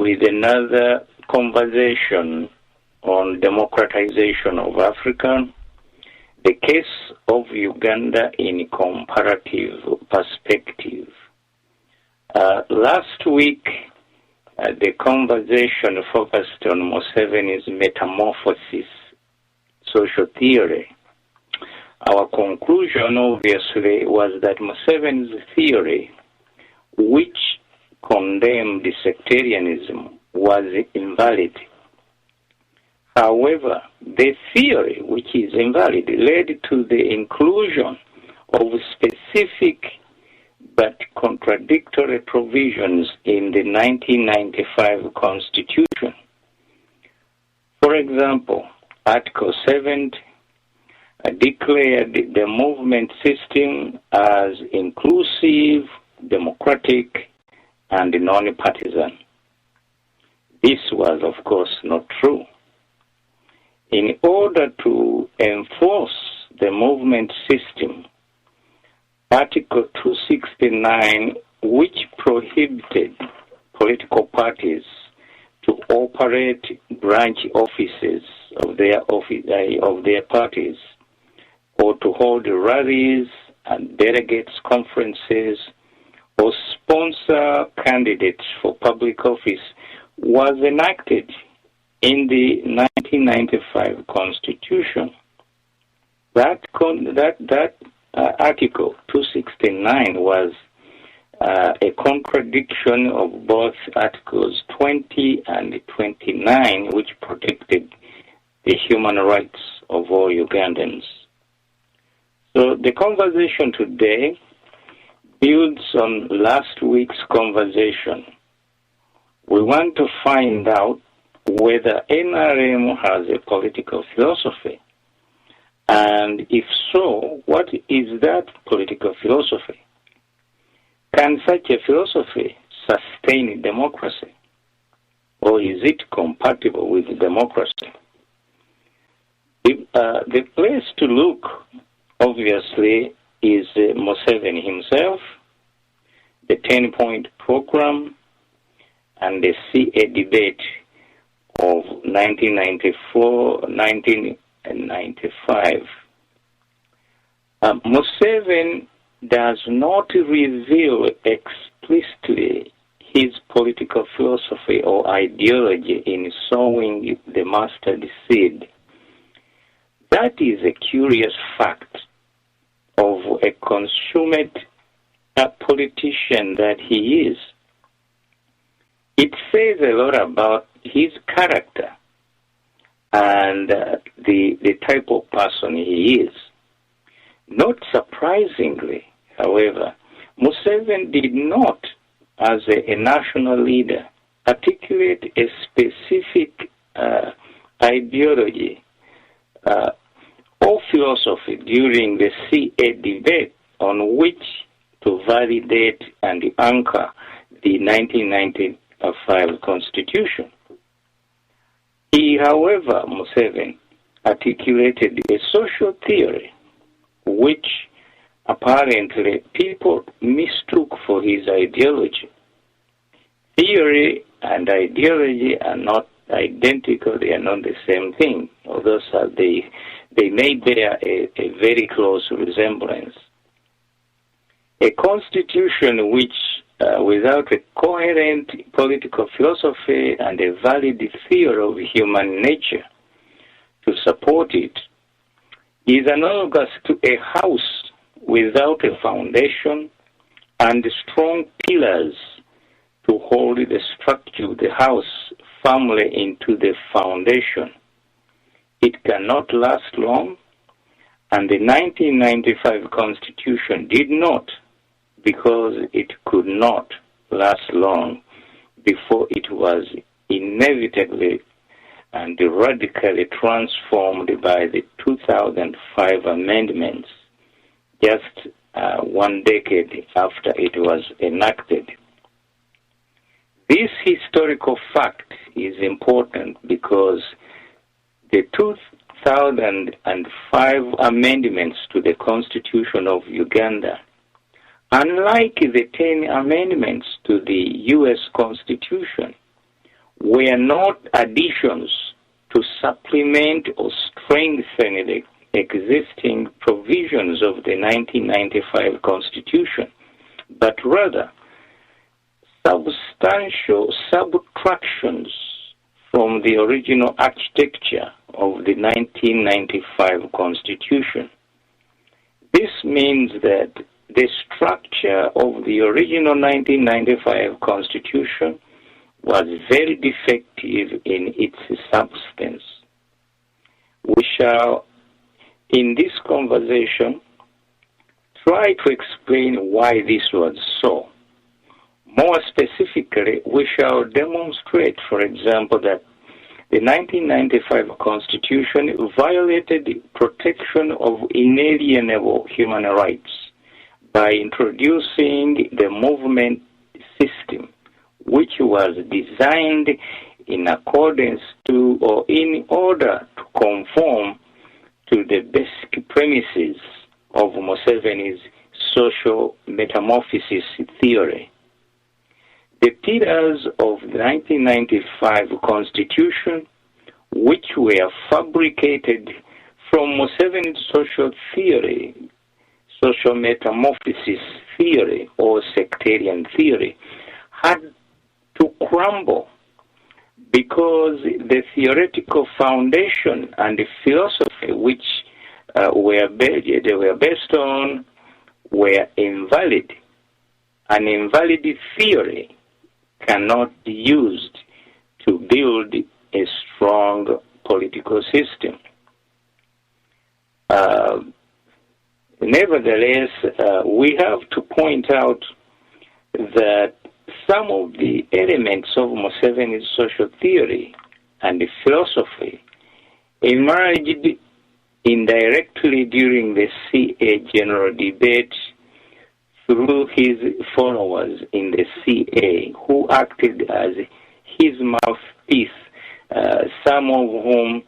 with another conversation on democratization of Africa, the case of Uganda in comparative perspective. Last week, the conversation focused on Museveni's metamorphosis social theory. Our conclusion, obviously, was that Museveni's theory, which condemned sectarianism, was invalid. However, the theory, which is invalid, led to the inclusion of specific but contradictory provisions in the 1995 Constitution. For example, Article 7 declared the movement system as inclusive, democratic, and non-partisan. This was, of course, not true. In order to enforce the movement system, Article 269, which prohibited political parties to operate branch offices of their parties, or to hold rallies and delegates conferences, or sponsor candidates for public office, was enacted in the 1995 Constitution. That Article 269 was a contradiction of both Articles 20 and 29, which protected the human rights of all Ugandans. So the conversation today builds on last week's conversation. We want to find out whether NRM has a political philosophy, and if so, what is that political philosophy? Can such a philosophy sustain democracy, or is it compatible with democracy? The place to look, obviously, is Museveni himself, the 10-point program, and the CA debate of 1994-1995. Museveni does not reveal explicitly his political philosophy or ideology in sowing the mustard seed. That is a curious fact of a consummate politician that he is. It says a lot about his character and the type of person he is. Not surprisingly, however, Museveni did not, as a national leader, articulate a specific ideology or philosophy during the CA debate on which to validate and anchor the 1995 Constitution. He, however, Museveni, articulated a social theory which apparently people mistook for his ideology. Theory and ideology are not identical, they are not the same thing, although they may bear a very close resemblance. A constitution which, without a coherent political philosophy and a valid theory of human nature to support it, is analogous to a house without a foundation and strong pillars to hold the structure of the house firmly into the foundation. It cannot last long, and the 1995 Constitution did not, because it could not last long before it was inevitably and radically transformed by the 2005 amendments, just 1 decade after it was enacted. This historical fact is important because the 2005 amendments to the Constitution of Uganda, unlike the 10 amendments to the U.S. Constitution, were not additions to supplement or strengthen the existing provisions of the 1995 Constitution, but rather substantial subtractions from the original architecture of the 1995 Constitution. This means that the structure of the original 1995 Constitution was very defective in its substance. We shall, in this conversation, try to explain why this was so. More specifically, we shall demonstrate, for example, that the 1995 Constitution violated the protection of inalienable human rights by introducing the movement system, which was designed in accordance to or in order to conform to the basic premises of Museveni's social metamorphosis theory. The pillars of the 1995 Constitution, which were fabricated from Museveni's social theory, social metamorphosis theory, or sectarian theory, had to crumble because the theoretical foundation and the philosophy which they were based on were invalid. An invalid theory cannot be used to build a strong political system. Nevertheless, we have to point out that some of the elements of Museveni's social theory and the philosophy emerged indirectly during the CA general debate through his followers in the CA, who acted as his mouthpiece, some of whom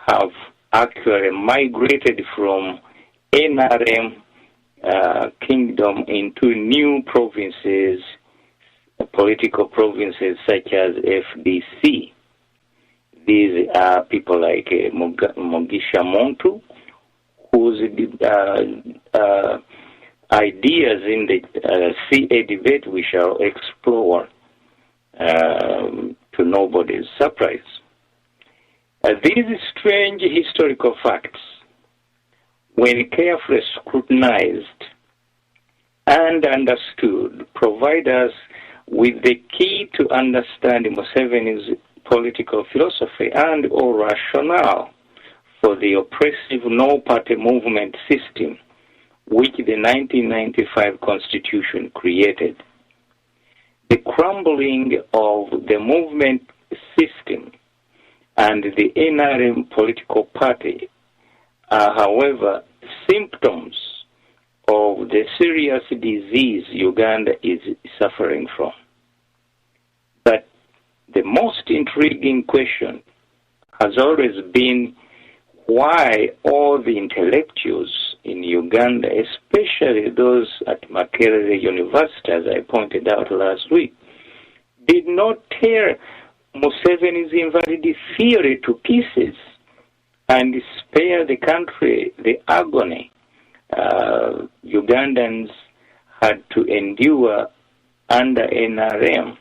have actually migrated from NRM kingdom into new provinces, political provinces such as FDC. These are people like Mugisha Muntu, whose ideas in the CA debate we shall explore to nobody's surprise. These strange historical facts, when carefully scrutinized and understood, provide us with the key to understand Museveni's political philosophy and or rationale for the oppressive no-party movement system which the 1995 Constitution created. The crumbling of the movement system and the NRM political party are, however, symptoms of the serious disease Uganda is suffering from. But the most intriguing question has always been why all the intellectuals in Uganda, especially those at Makerere University, as I pointed out last week, did not tear Museveni's invalid theory to pieces and spare the country the agony Ugandans had to endure under NRM.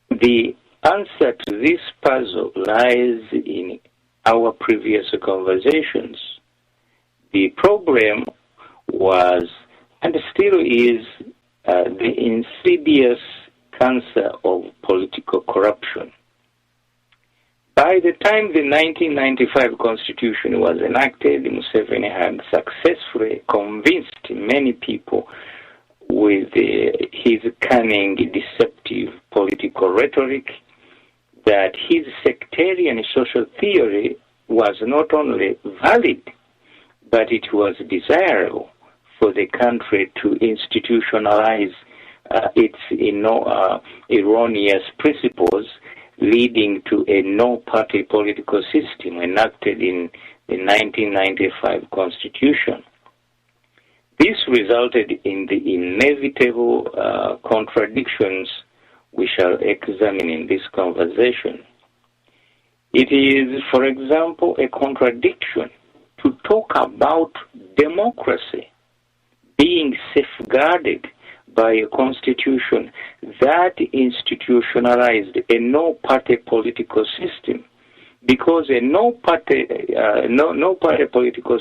The answer to this puzzle lies in our previous conversations. The problem was, and still is, the insidious cancer of political corruption. By the time the 1995 Constitution was enacted, Museveni had successfully convinced many people with his cunning, deceptive political rhetoric that his sectarian social theory was not only valid, but it was desirable for the country to institutionalize its erroneous principles, leading to a no-party political system enacted in the 1995 Constitution. This resulted in the inevitable contradictions we shall examine in this conversation. It is, for example, a contradiction to talk about democracy being safeguarded by a constitution that institutionalized a no-party political system, because a no-party political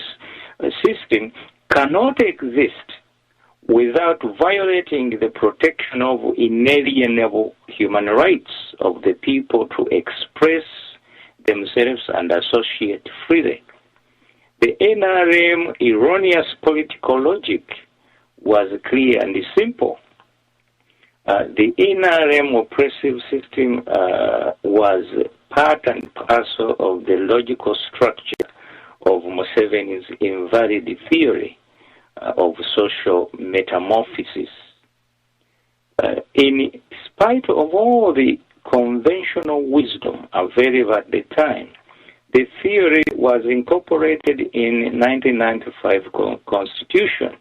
system cannot exist without violating the protection of inalienable human rights of the people to express themselves and associate freely. The NRM erroneous political logic was clear and simple. The NRM oppressive system was part and parcel of the logical structure of Museveni's invalid theory of social metamorphosis. In spite of all the conventional wisdom available at the time, the theory was incorporated in 1995 Constitution.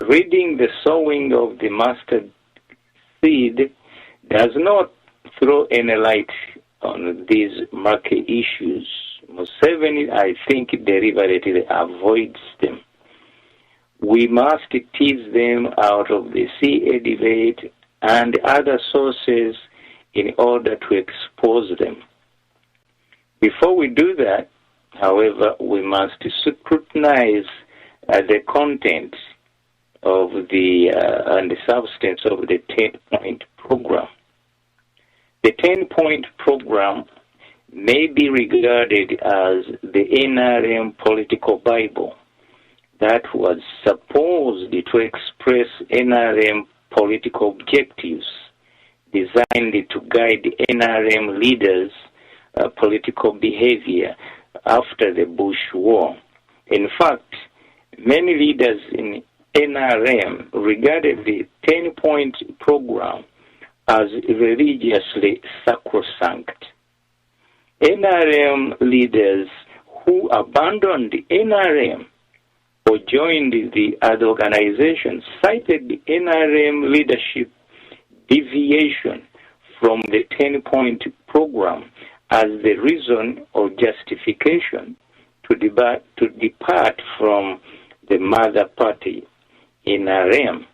Reading the sowing of the mustard seed does not throw any light on these murky issues. Museveni, I think, deliberately avoids them. We must tease them out of the CA debate and other sources in order to expose them. Before we do that, however, we must scrutinize the content of and the substance of the 10-point program. The 10-point program may be regarded as the NRM political Bible that was supposed to express NRM political objectives designed to guide NRM leaders' political behavior after the Bush War. In fact, many leaders in NRM regarded the 10-point program as religiously sacrosanct. NRM leaders who abandoned NRM or joined the other organizations cited the NRM leadership deviation from the 10-point program as the reason or justification to depart from the mother party, NRM.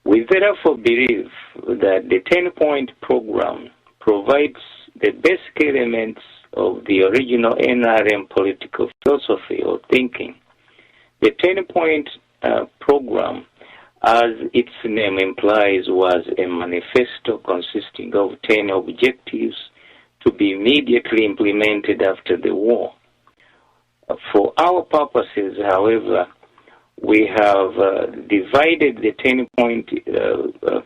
We therefore believe that the 10-point program provides the basic elements of the original NRM political philosophy or thinking. The 10-point program, as its name implies, was a manifesto consisting of 10 objectives to be immediately implemented after the war. For our purposes, however, we have divided the 10-point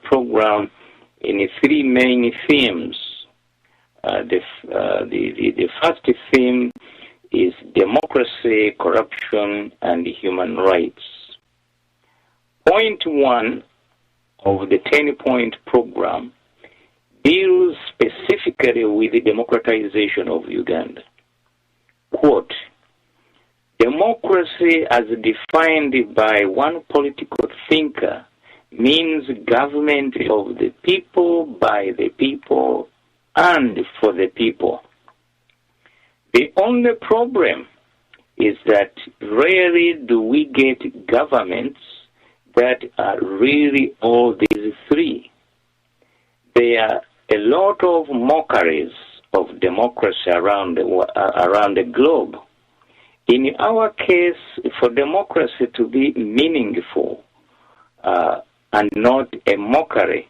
program in 3 main themes. The first theme is democracy, corruption, and human rights. Point 1 of the 10-point program deals specifically with the democratization of Uganda. Quote, democracy as defined by one political thinker means government of the people, by the people, and for the people. The only problem is that rarely do we get governments that are really all these 3. There are a lot of mockeries of democracy around the globe. In our case, for democracy to be meaningful and not a mockery,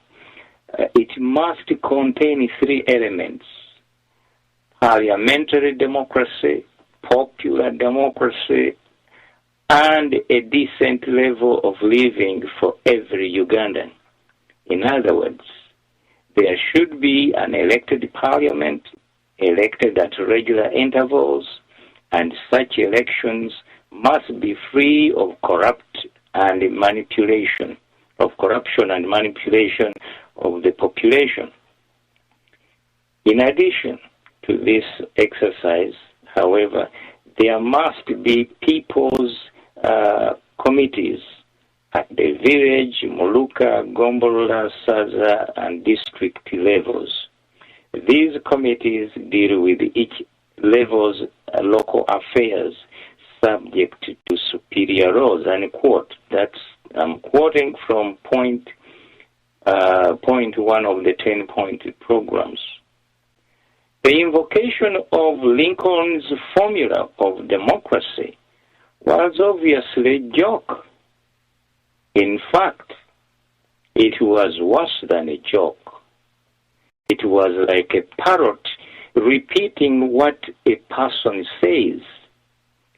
it must contain 3 elements: parliamentary democracy, popular democracy, and a decent level of living for every Ugandan. In other words, there should be an elected parliament, elected at regular intervals, and such elections must be free of corruption and manipulation of the population. In addition to this exercise, however, there must be people's committees at the village, Muluka, Gombola, Saza, and district levels. These committees deal with each level's local affairs subject to superior laws, unquote. I'm quoting from point 1 of the 10-point programs. The invocation of Lincoln's formula of democracy was obviously a joke. In fact, it was worse than a joke. It was like a parrot repeating what a person says.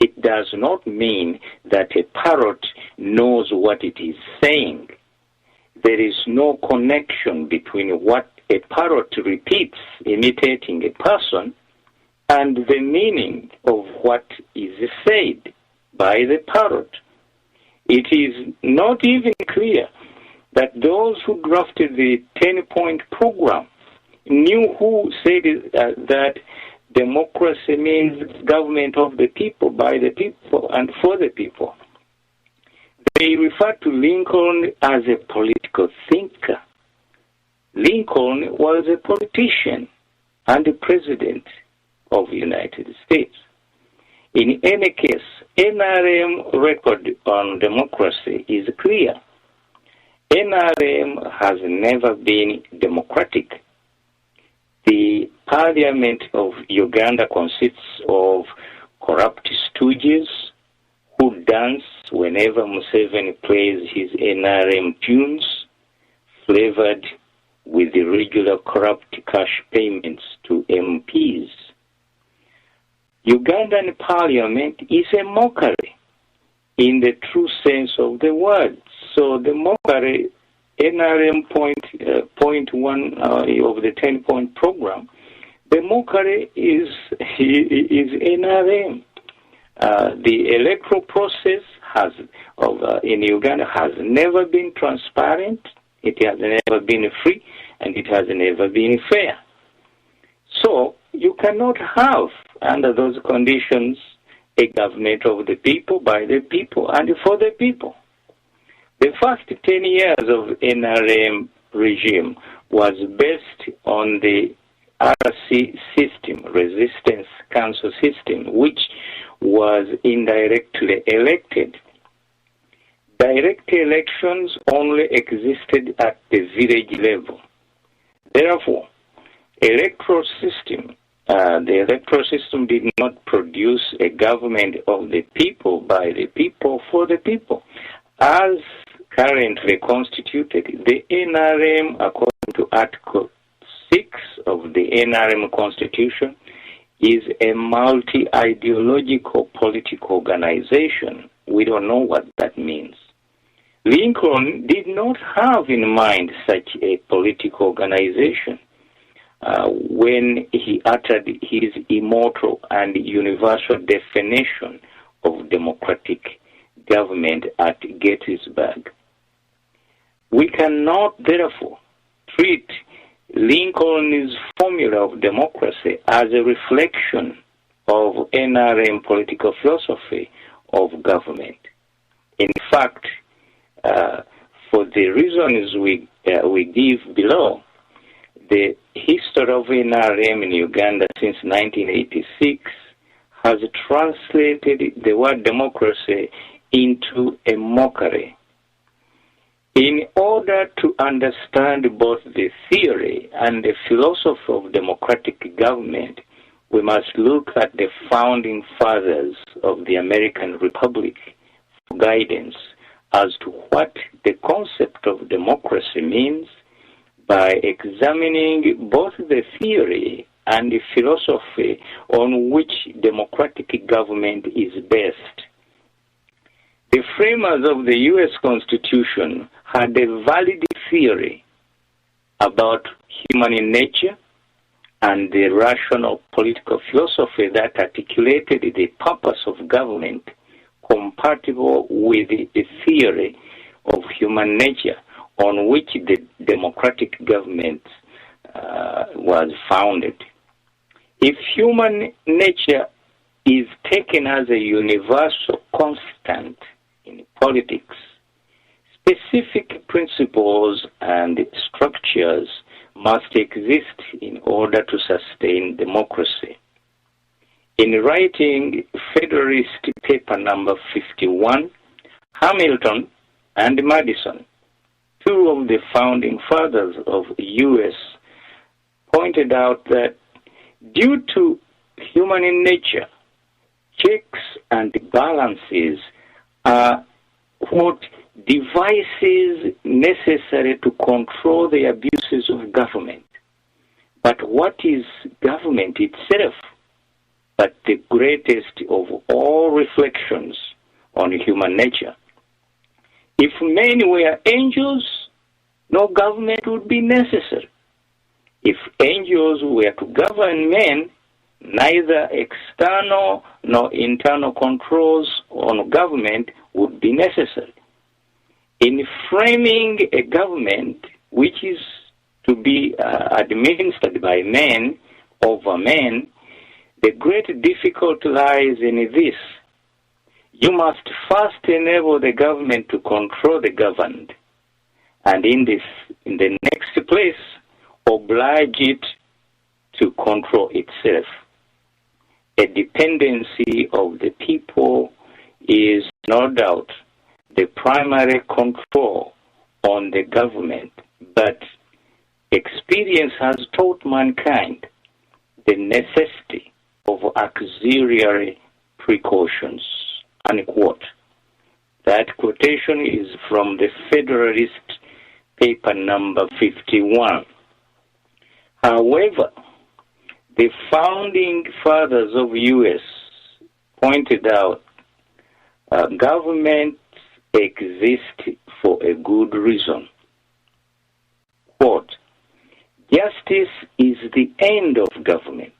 It does not mean that a parrot knows what it is saying. There is no connection between what a parrot repeats, imitating a person, and the meaning of what is said by the parrot. It is not even clear that those who drafted the 10-point program knew who said that democracy means government of the people, by the people, and for the people. They refer to Lincoln as a political thinker. Lincoln was a politician and the president of the United States. In any case, NRM record on democracy is clear. NRM has never been democratic. The parliament of Uganda consists of corrupt stooges who dance whenever Museveni plays his NRM tunes, flavored with the regular corrupt cash payments to MPs. Ugandan parliament is a mockery in the true sense of the word. So the mockery, NRM point 1 of the 10-point program, the mockery is NRM. The electoral process in Uganda has never been transparent, it has never been free, and it has never been fair. So you cannot have, under those conditions, a government of the people, by the people, and for the people. The first 10 years of NRM regime was based on the RC system, Resistance Council system, which was indirectly elected. Direct elections only existed at the village level. Therefore, the electoral system did not produce a government of the people, by the people, for the people. As currently constituted, the NRM, according to Article 6 of the NRM Constitution, is a multi-ideological political organization. We don't know what that means. Lincoln did not have in mind such a political organization when he uttered his immortal and universal definition of democratic government at Gettysburg. We cannot, therefore, treat Lincoln's formula of democracy as a reflection of NRM political philosophy of government. In fact, for the reasons we give below, the history of NRM in Uganda since 1986 has translated the word democracy into a mockery. In order to understand both the theory and the philosophy of democratic government, we must look at the founding fathers of the American Republic for guidance as to what the concept of democracy means by examining both the theory and the philosophy on which democratic government is based. The framers of the U.S. Constitution had a valid theory about human nature and the rational political philosophy that articulated the purpose of government compatible with the theory of human nature on which the democratic government was founded. If human nature is taken as a universal constant in politics, specific principles and structures must exist in order to sustain democracy. In writing Federalist Paper number 51, Hamilton and Madison, two of the founding fathers of the U.S., pointed out that due to human nature, checks and balances are what devices necessary to control the abuses of government. But what is government itself but the greatest of all reflections on human nature? If men were angels, no government would be necessary. If angels were to govern men, neither external nor internal controls on government would be necessary. In framing a government which is to be administered by men over men, the great difficulty lies in this. You must first enable the government to control the governed, and in the next place, oblige it to control itself. A dependency of the people is no doubt the primary control on the government, but experience has taught mankind the necessity of auxiliary precautions, unquote. That quotation is from the Federalist Paper number 51. However, the founding fathers of U.S. pointed out governments exist for a good reason. Quote, justice is the end of government.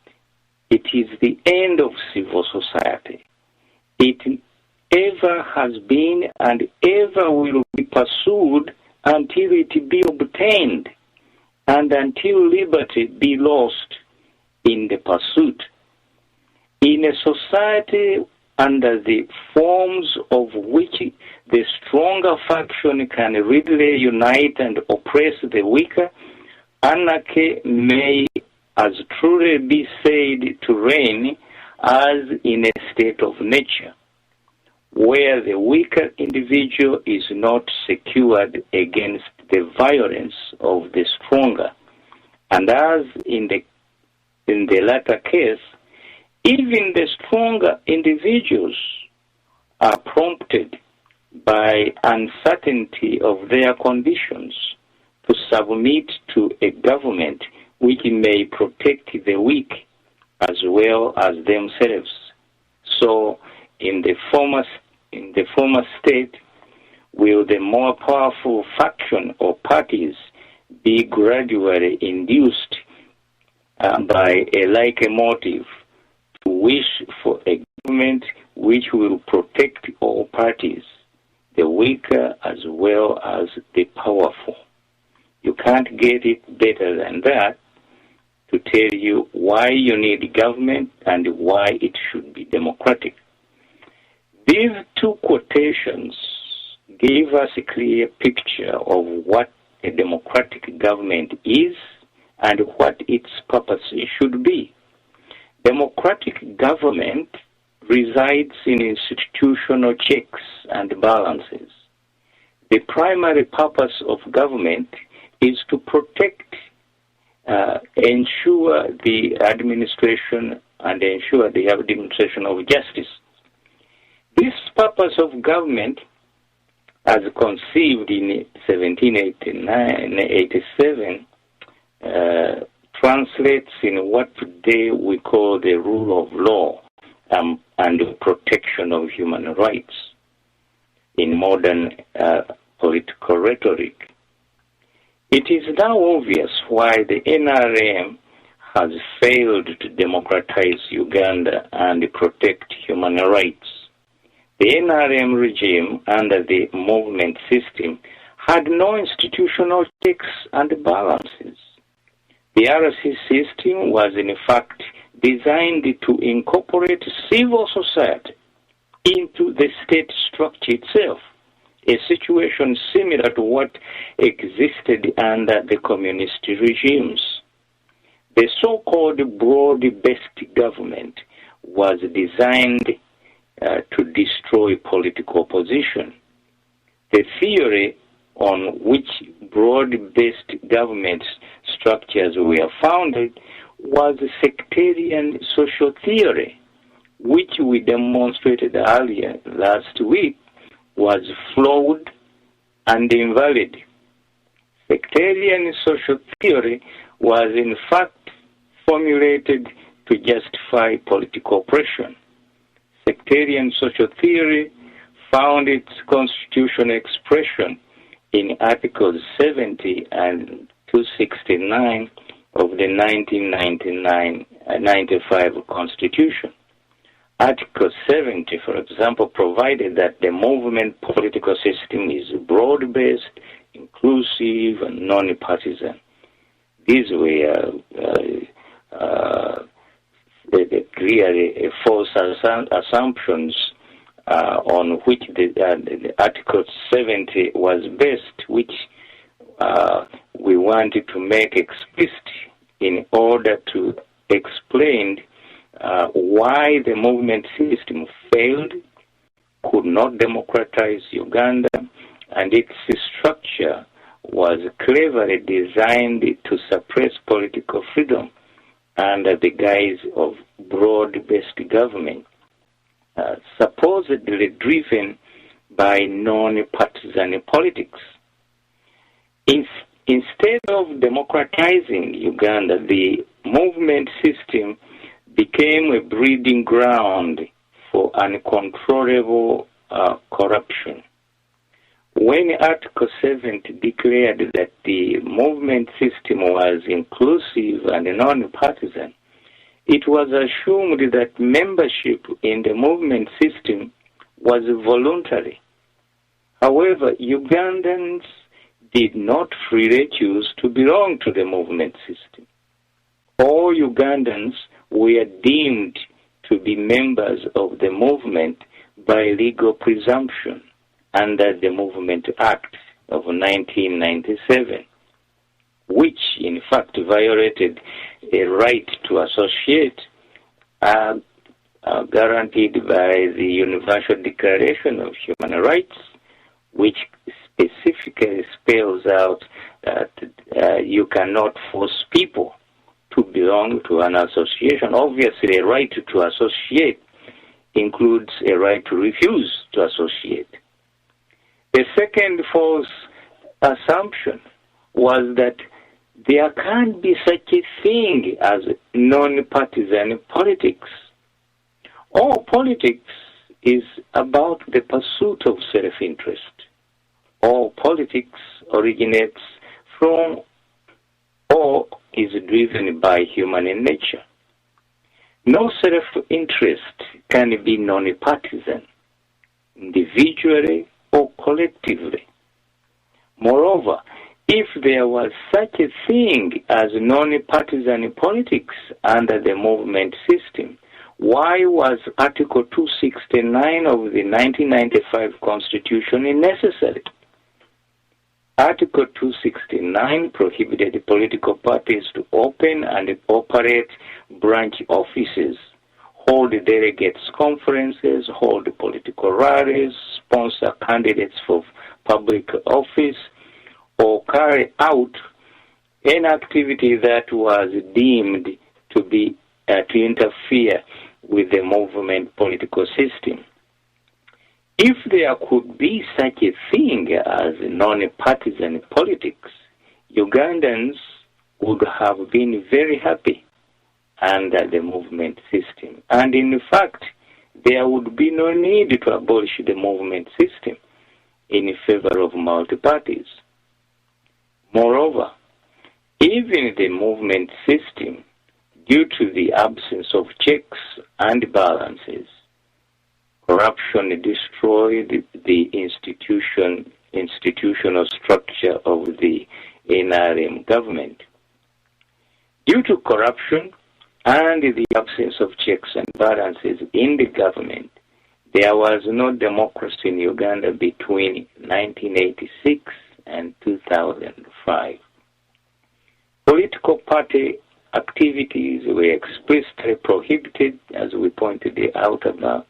It is the end of civil society. It ever has been and ever will be pursued until it be obtained and until liberty be lost in the pursuit. In a society under the forms of which the stronger faction can readily unite and oppress the weaker, anarchy may as truly be said to reign as in a state of nature, where the weaker individual is not secured against the violence of the stronger, and as in the latter case, even the stronger individuals are prompted by uncertainty of their conditions to submit to a government which may protect the weak as well as themselves. So, in the former state, will the more powerful faction or parties be gradually induced by a like motive to wish for a government which will protect all parties, the weaker as well as the powerful. You can't get it better than that to tell you why you need government and why it should be democratic. These two quotations give us a clear picture of what a democratic government is and what its purpose should be. Democratic government resides in institutional checks and balances. The primary purpose of government is to protect, ensure the administration and ensure the administration of justice. This purpose of government, as conceived in 1787, translates in what today we call the rule of law and the protection of human rights in modern political rhetoric. It is now obvious why the NRM has failed to democratize Uganda and protect human rights. The NRM regime under the movement system had no institutional checks and balances. The RC system was in fact designed to incorporate civil society into the state structure itself, a situation similar to what existed under the communist regimes. The so-called broad-based government was designed to destroy political opposition. The theory on which broad-based government structures were founded was sectarian social theory, which we demonstrated earlier last week was flawed and invalid. Sectarian social theory was in fact formulated to justify political oppression. Sectarian social theory found its constitutional expression in Articles 70 and 269 of the 1995 Constitution. Article 70, for example, provided that the movement political system is broad-based, inclusive, and non-partisan. These were clearly false assumptions on which the Article 70 was based, which we wanted to make explicit in order to explain why the movement system failed, could not democratize Uganda, and its structure was cleverly designed to suppress political freedom under the guise of broad-based government, supposedly driven by non-partisan politics. Instead of democratizing Uganda, the movement system became a breeding ground for uncontrollable corruption. When Article 70 declared that the movement system was inclusive and non-partisan, it was assumed that membership in the movement system was voluntary. However, Ugandans did not freely choose to belong to the movement system. All Ugandans were deemed to be members of the movement by legal presumption under the Movement Act of 1997, which in fact violated a right to associate guaranteed by the Universal Declaration of Human Rights, which specifically spells out that you cannot force people to belong to an association. Obviously, a right to associate includes a right to refuse to associate. The second false assumption was that there can't be such a thing as non-partisan politics. All politics is about the pursuit of self-interest. All politics originates from or is driven by human nature. No self-interest can be non-partisan, individually or collectively. Moreover, if there was such a thing as non-partisan politics under the movement system, why was Article 269 of the 1995 Constitution necessary? Article 269 prohibited political parties to open and operate branch offices, hold delegates conferences, hold political rallies, sponsor candidates for public office, or carry out any activity that was deemed to be to interfere with the movement political system. If there could be such a thing as non-partisan politics, Ugandans would have been very happy under the movement system. And in fact, there would be no need to abolish the movement system in favor of multi-parties. Moreover, even the movement system, due to the absence of checks and balances, corruption destroyed the institutional structure of the NRM government. Due to corruption and the absence of checks and balances in the government, there was no democracy in Uganda between 1986 and 2005. Political party activities were explicitly prohibited, as we pointed out about,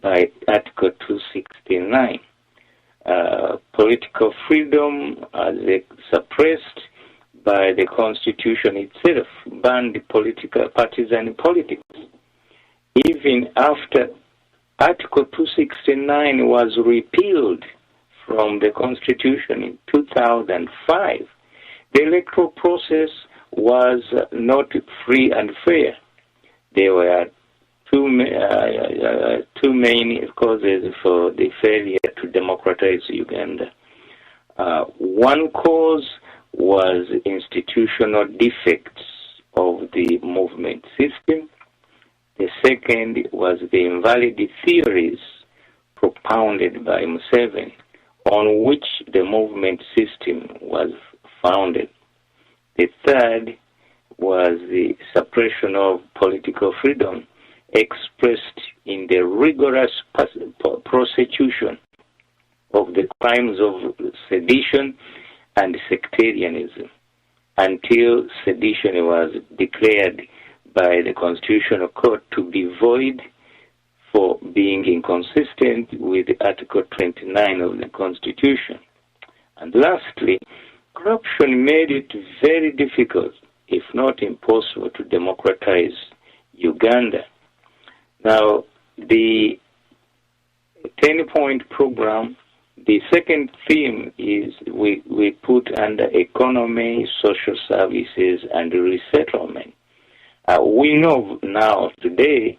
by Article 269. Political freedom, as suppressed by the Constitution itself, banned partisan politics. Even after Article 269 was repealed from the Constitution in 2005, the electoral process was not free and fair. There were two main causes for the failure to democratize Uganda. One cause was institutional defects of the movement system. The second was the invalid theories propounded by Museveni, on which the movement system was founded. The third was the suppression of political freedom expressed in the rigorous prosecution of the crimes of sedition and sectarianism until sedition was declared by the Constitutional Court to be void for being inconsistent with Article 29 of the Constitution. And lastly, corruption made it very difficult, if not impossible, to democratize Uganda. Now, the 10-point program, the second theme is we put under economy, social services, and resettlement. We know now today,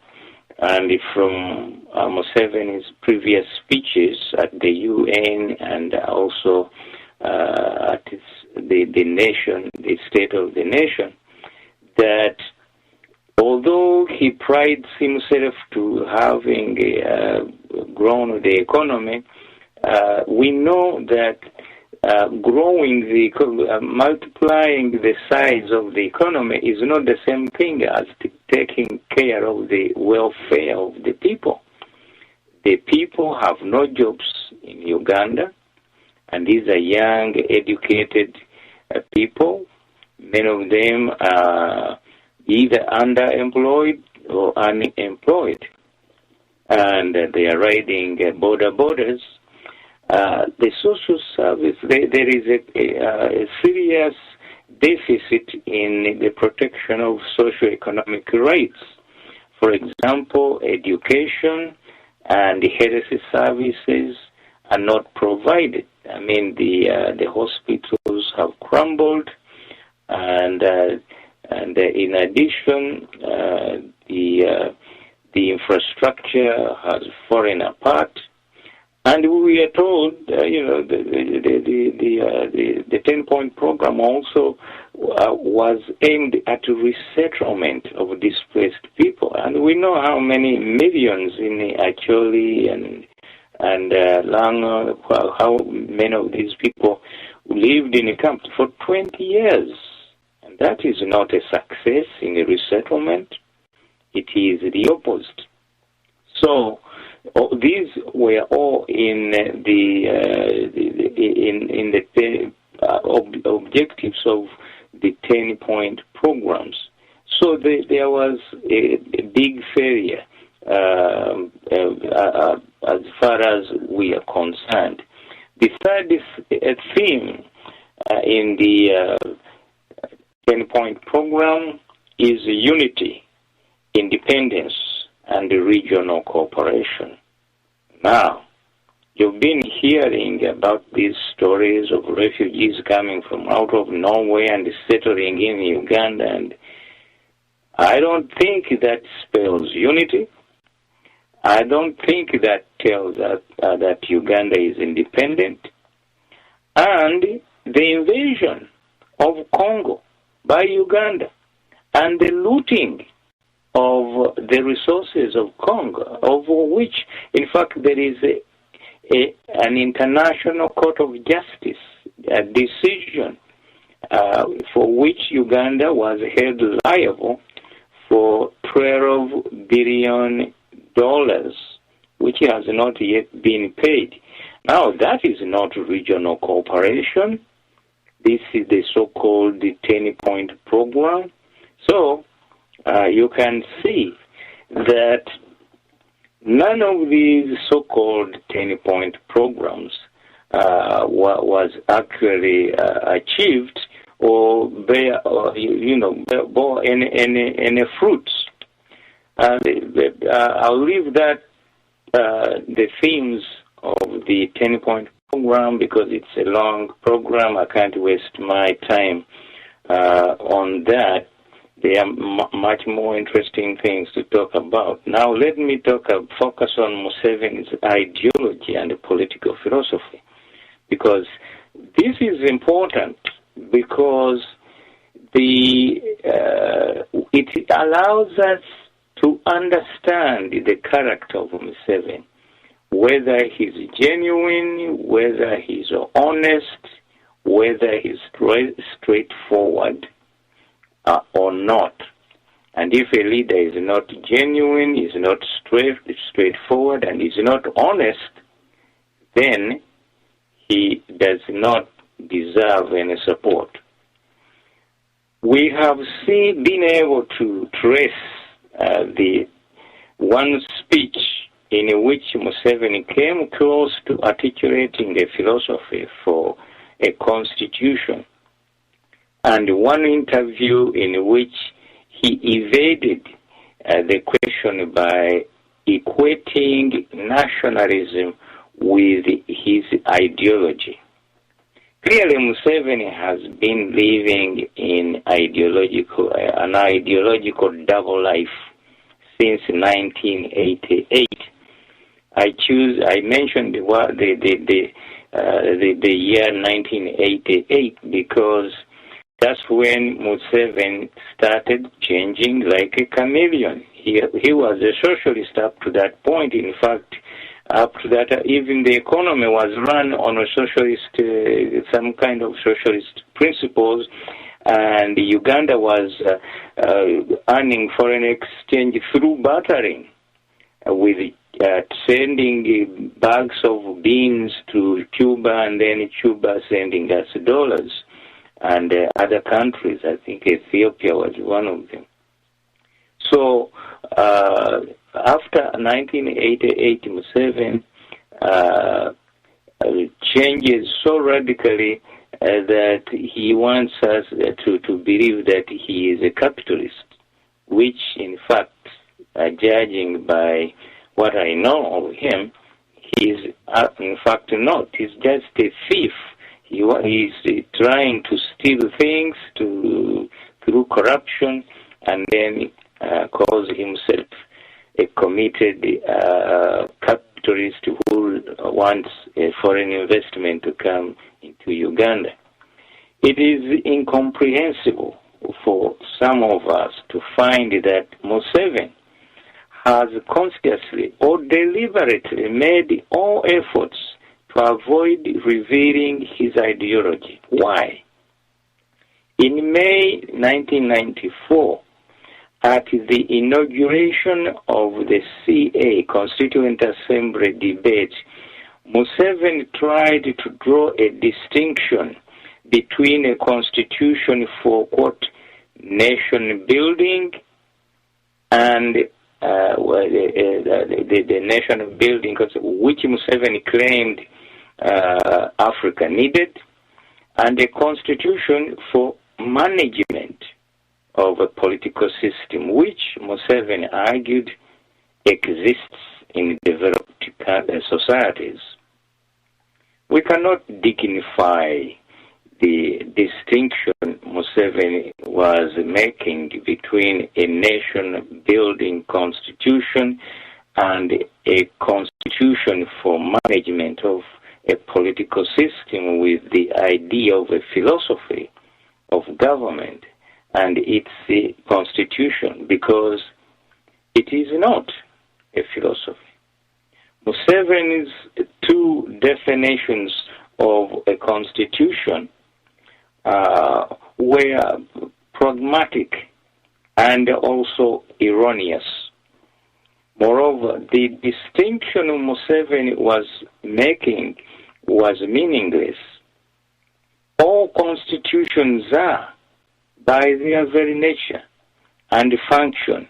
and from Museveni's previous speeches at the UN and also at the State of the Nation, that although he prides himself to having grown the economy, we know that multiplying the size of the economy is not the same thing as taking care of the welfare of the people. The people have no jobs in Uganda, and these are young, educated people. Many of them are either underemployed or unemployed, and they are riding borders. The social service, there is a serious deficit in the protection of socio-economic rights. For example, education and health services are not provided. I mean, the hospitals have crumbled, and in addition, the infrastructure has fallen apart. And we are told, the 10-point program also was aimed at resettlement of displaced people. And we know how many millions in Acholi and Lango, how many of these people lived in a camp for 20 years. And that is not a success in a resettlement. It is the opposite. So, these were all in the objectives of the 10-point programs. So there was a big failure as far as we are concerned. The third theme in the 10-point program is unity, independence, and the regional cooperation. Now, you've been hearing about these stories of refugees coming from out of Norway and settling in Uganda, and I don't think that spells unity. I don't think that tells us that Uganda is independent. And the invasion of Congo by Uganda and the looting of the resources of Congo, of which, in fact, there is an international court of justice decision for which Uganda was held liable for $12 billion which has not yet been paid. Now, that is not regional cooperation. This is the so-called 10-point program. So, you can see that none of these so-called 10-point programs was actually achieved or bore any fruits. I'll leave that the themes of the 10-point program because it's a long program. I can't waste my time on that. There are much more interesting things to talk about. Now, let me focus on Museveni's ideology and political philosophy, because this is important because it allows us to understand the character of Museveni, whether he's genuine, whether he's honest, whether he's straightforward or not. And if a leader is not genuine, is not straightforward, and is not honest, then he does not deserve any support. We have been able to trace the one speech in which Museveni came close to articulating a philosophy for a constitution, and one interview in which he evaded the question by equating nationalism with his ideology. Clearly, Museveni has been living in an ideological double life since 1988. I mentioned the year 1988 because that's when Museveni started changing like a chameleon. He was a socialist up to that point. In fact, up to that, even the economy was run on a socialist, some kind of socialist principles, and Uganda was earning foreign exchange through bartering, with sending bags of beans to Cuba, and then Cuba sending us dollars, and other countries. I think Ethiopia was one of them. So after 1988, Museveni changes so radically that he wants us to believe that he is a capitalist, which in fact, judging by what I know of him, he is in fact not. He's just a thief. He's trying to steal things through corruption, and then calls himself a committed capitalist who wants a foreign investment to come into Uganda. It is incomprehensible for some of us to find that Museveni has consciously or deliberately made all efforts to avoid revealing his ideology. Why? In May 1994, at the inauguration of the CA, Constituent Assembly debate, Museveni tried to draw a distinction between a constitution for, quote, nation building and the nation building, which Museveni claimed Africa needed, and a constitution for management of a political system, which Museveni argued exists in developed societies. We cannot dignify the distinction Museveni was making between a nation-building constitution and a constitution for management of a political system with the idea of a philosophy of government and its constitution, because it is not a philosophy. Museveni's two definitions of a constitution were pragmatic and also erroneous. Moreover, the distinction Museveni was making was meaningless. All constitutions are, by their very nature and function,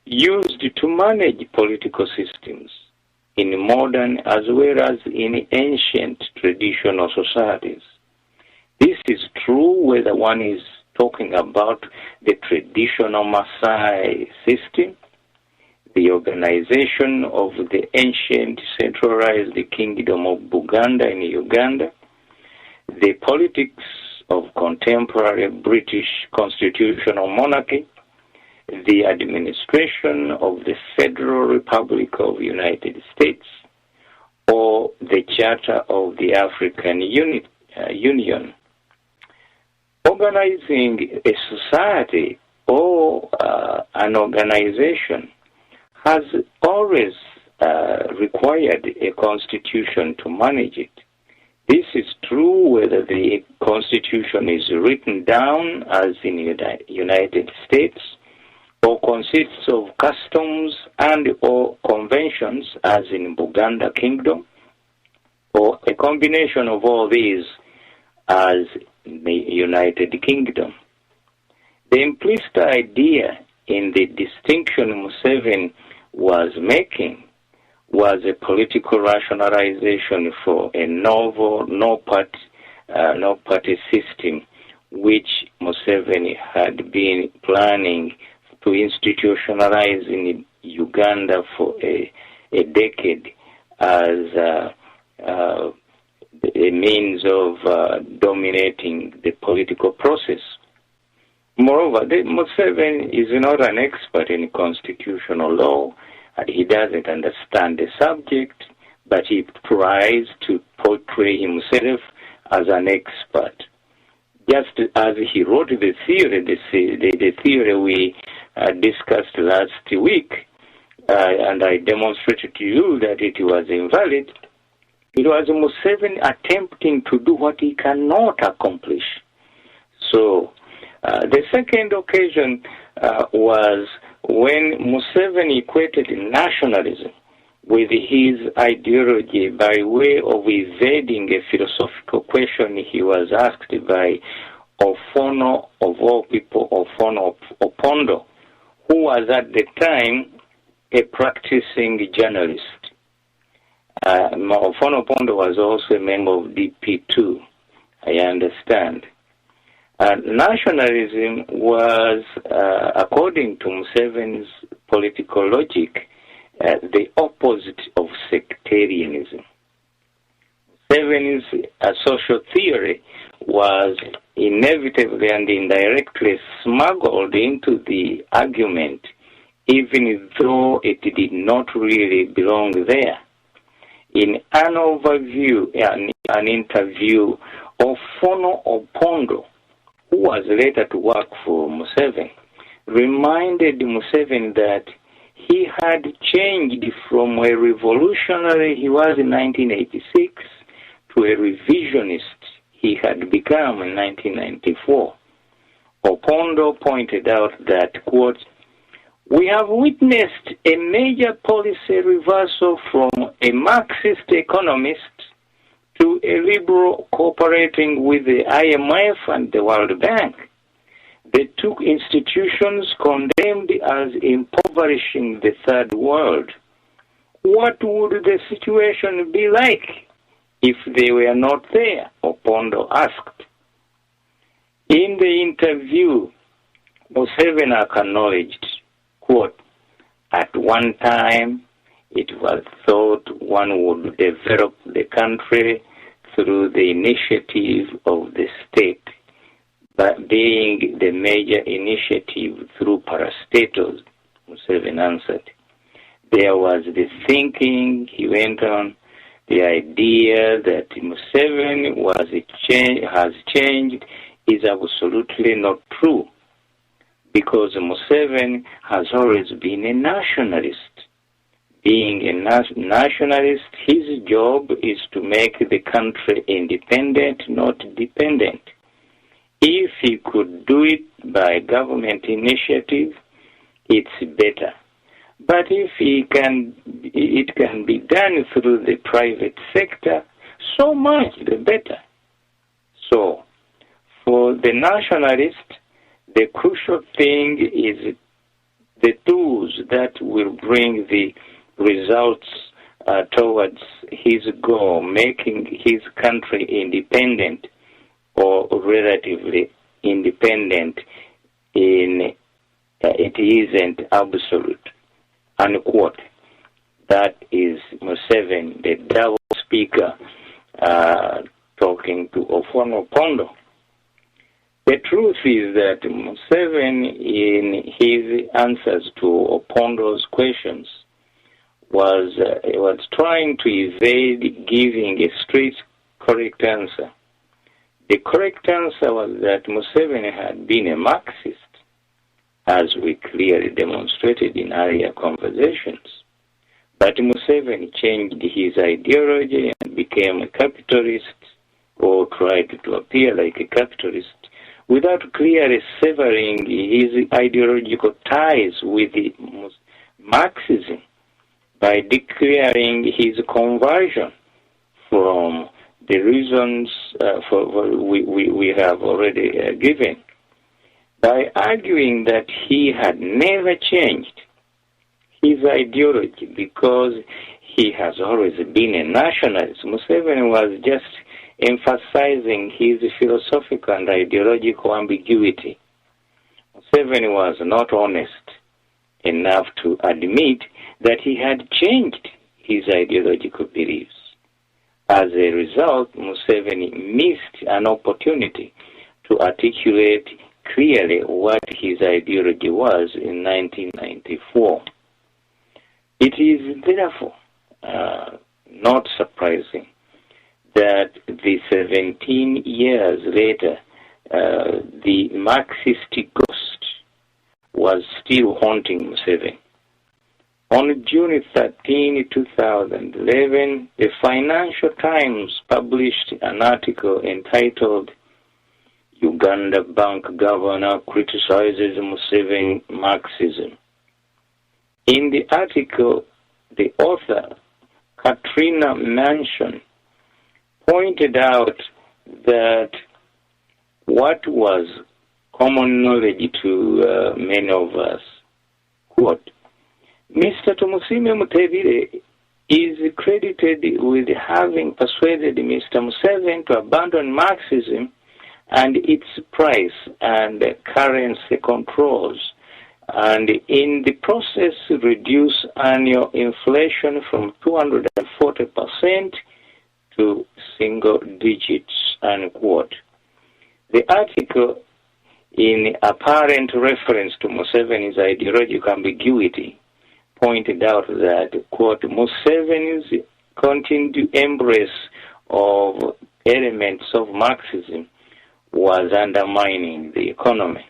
used to manage political systems in modern as well as in ancient traditional societies. This is true whether one is talking about the traditional Maasai system, the organization of the ancient centralized kingdom of Buganda in Uganda, the politics of contemporary British constitutional monarchy, the administration of the Federal Republic of the United States, or the Charter of the African Union. Organizing a society or an organization has always required a constitution to manage it. This is true whether the constitution is written down as in the United States or consists of customs and or conventions as in Buganda Kingdom, or a combination of all these as the United Kingdom. The implicit idea in the distinction Museveni was making was a political rationalization for a novel no-party system which Museveni had been planning to institutionalize in Uganda for a decade as a means of dominating the political process. Moreover, Museveni is not an expert in constitutional law, and he doesn't understand the subject, but he tries to portray himself as an expert. Just as he wrote the theory we discussed last week, and I demonstrated to you that it was invalid, it was Museveni attempting to do what he cannot accomplish. So, the second occasion was when Museveni equated nationalism with his ideology by way of evading a philosophical question he was asked by Ofono, of all people, Ofono Opondo, who was at the time a practicing journalist. Ofono Opondo was also a member of DP2, I understand. Nationalism was, according to Museveni's political logic, the opposite of sectarianism. Museveni's social theory was inevitably and indirectly smuggled into the argument, even though it did not really belong there. In an overview, an interview of Ofono Opondo, who was later to work for Museveni, reminded Museveni that he had changed from a revolutionary he was in 1986 to a revisionist he had become in 1994. Opondo pointed out that, quote, "We have witnessed a major policy reversal from a Marxist economist to a liberal cooperating with the IMF and the World Bank. The two institutions condemned as impoverishing the third world. What would the situation be like if they were not there?" Opondo asked. In the interview, Museveni acknowledged, quote, "At one time, it was thought one would develop the country through the initiative of the state, but being the major initiative through parastatals," Museveni answered. There was the thinking, he went on, the idea that Museveni has changed is absolutely not true, because Museveni has always been a nationalist. Being a nationalist, his job is to make the country independent, not dependent. If he could do it by government initiative, it's better. But if it can be done through the private sector, so much the better. So, for the nationalist, the crucial thing is the tools that will bring the results towards his goal, making his country independent or relatively independent it isn't absolute, unquote. That is Museveni, the double speaker, talking to Ofuono Pondo. The truth is that Museveni, in his answers to Opondo's questions, was trying to evade giving a straight, correct answer. The correct answer was that Museveni had been a Marxist, as we clearly demonstrated in earlier conversations. But Museveni changed his ideology and became a capitalist, or tried to appear like a capitalist, without clearly severing his ideological ties with Marxism by declaring his conversion from the reasons we have already given, by arguing that he had never changed his ideology because he has always been a nationalist. Museveni was just emphasizing his philosophical and ideological ambiguity. Museveni was not honest enough to admit that he had changed his ideological beliefs. As a result, Museveni missed an opportunity to articulate clearly what his ideology was in 1994. It is therefore not surprising that the 17 years later, the Marxist ghost was still haunting Museveni. On June 13, 2011, the Financial Times published an article entitled "Uganda Bank Governor Criticizes Museveni Marxism." In the article, the author, Katrina Mansion, pointed out that what was common knowledge to many of us, quote, Mr. Tumusiime Mutebire is credited with having persuaded Mr. Museveni to abandon Marxism and its price and currency controls, and in the process reduce annual inflation from 240% to single digits, unquote. The article, in apparent reference to Museveni's ideological ambiguity, pointed out that, quote, Museveni's continued embrace of elements of Marxism was undermining the economy.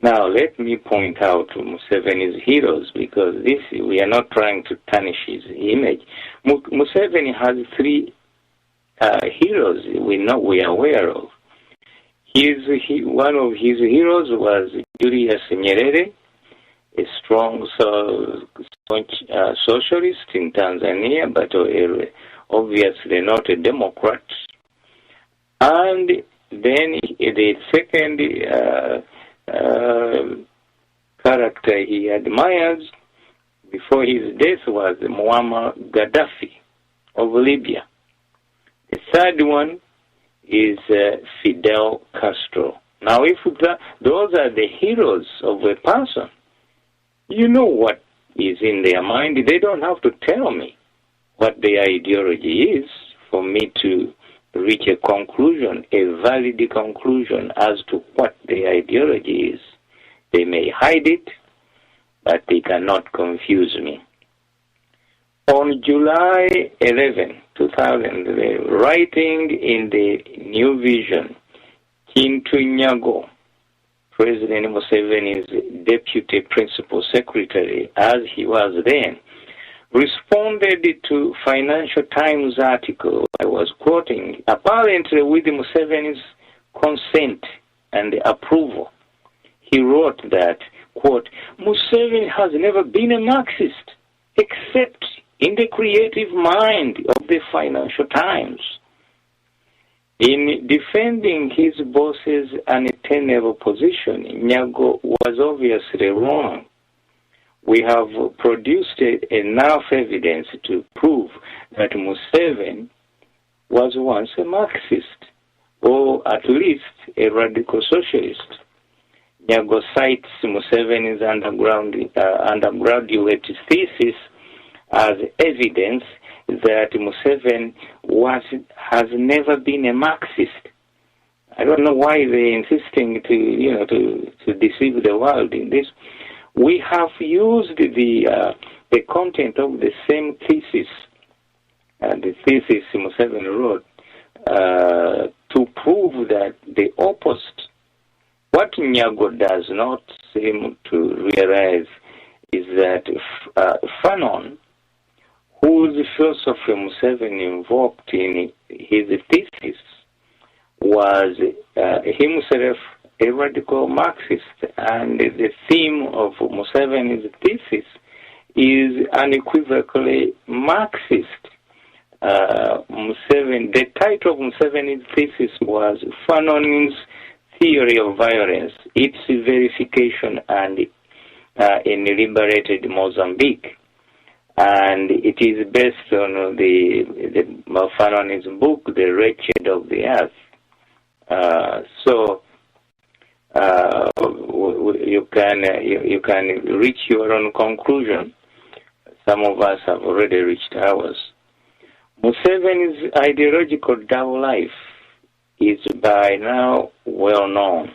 Now, let me point out to Museveni's heroes, because we are not trying to tarnish his image. Museveni has three heroes we are aware of. One of his heroes was Julius Nyerere, a strong socialist in Tanzania, but obviously not a Democrat. And then the second character he admires before his death was Muammar Gaddafi of Libya. The third one is Fidel Castro. Now, if those are the heroes of a person, you know what is in their mind. They don't have to tell me what their ideology is for me to reach a conclusion, a valid conclusion as to what their ideology is. They may hide it, but they cannot confuse me. On July 11, 2011, writing in the New Vision, Kintu Nyago, President Museveni's deputy principal secretary, as he was then, responded to Financial Times article I was quoting, apparently with Museveni's consent and approval. He wrote that quote, Museveni has never been a Marxist, except in the creative mind of the Financial Times. In defending his boss's untenable position, Nyago was obviously wrong. We have produced enough evidence to prove that Museveni was once a Marxist, or at least a radical socialist. Nyago cites Museveni's undergraduate thesis as evidence that Museveni has never been a Marxist. I don't know why they're insisting to deceive the world in this. We have used the content of the same thesis, the thesis Museveni wrote, to prove that the opposite. What Nyago does not seem to realize is that Fanon, whose philosophy Museveni invoked in his thesis, was himself a radical Marxist, and the theme of Museveni's thesis is unequivocally Marxist. The title of Museveni's thesis was Fanon's Theory of Violence, its verification and in liberated Mozambique. And it is based on the Fanon's book, The Wretched of the Earth. So you can reach your own conclusion. Some of us have already reached ours. Museveni's ideological double life is by now well known.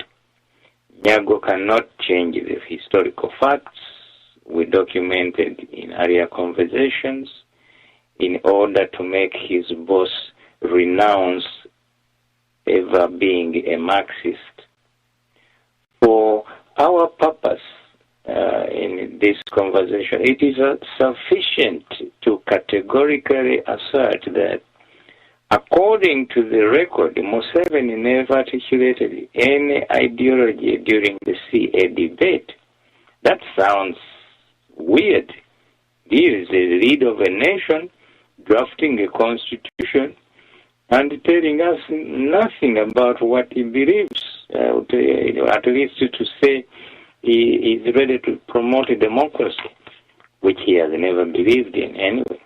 Nyago cannot change the historical facts we documented in earlier conversations in order to make his boss renounce ever being a Marxist. For our purpose in this conversation, it is sufficient to categorically assert that according to the record, Museveni never articulated any ideology during the CA debate. That sounds weird. He is the leader of a nation, drafting a constitution, and telling us nothing about what he believes, at least to say he is ready to promote democracy, which he has never believed in anyway.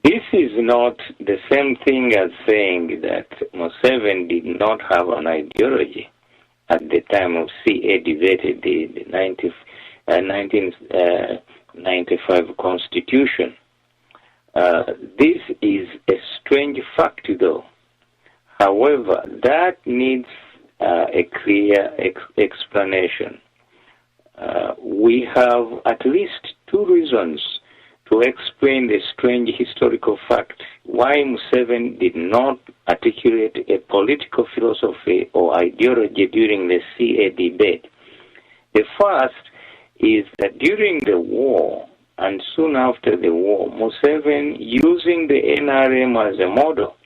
This is not the same thing as saying that Museveni did not have an ideology at the time of CA debated the 1995 Constitution. This is a strange fact, though. However, that needs a clear explanation. We have at least two reasons to explain the strange historical fact why Museveni did not articulate a political philosophy or ideology during the CA debate. The first is that during the war and soon after the war, Museveni, using the NRM as a model,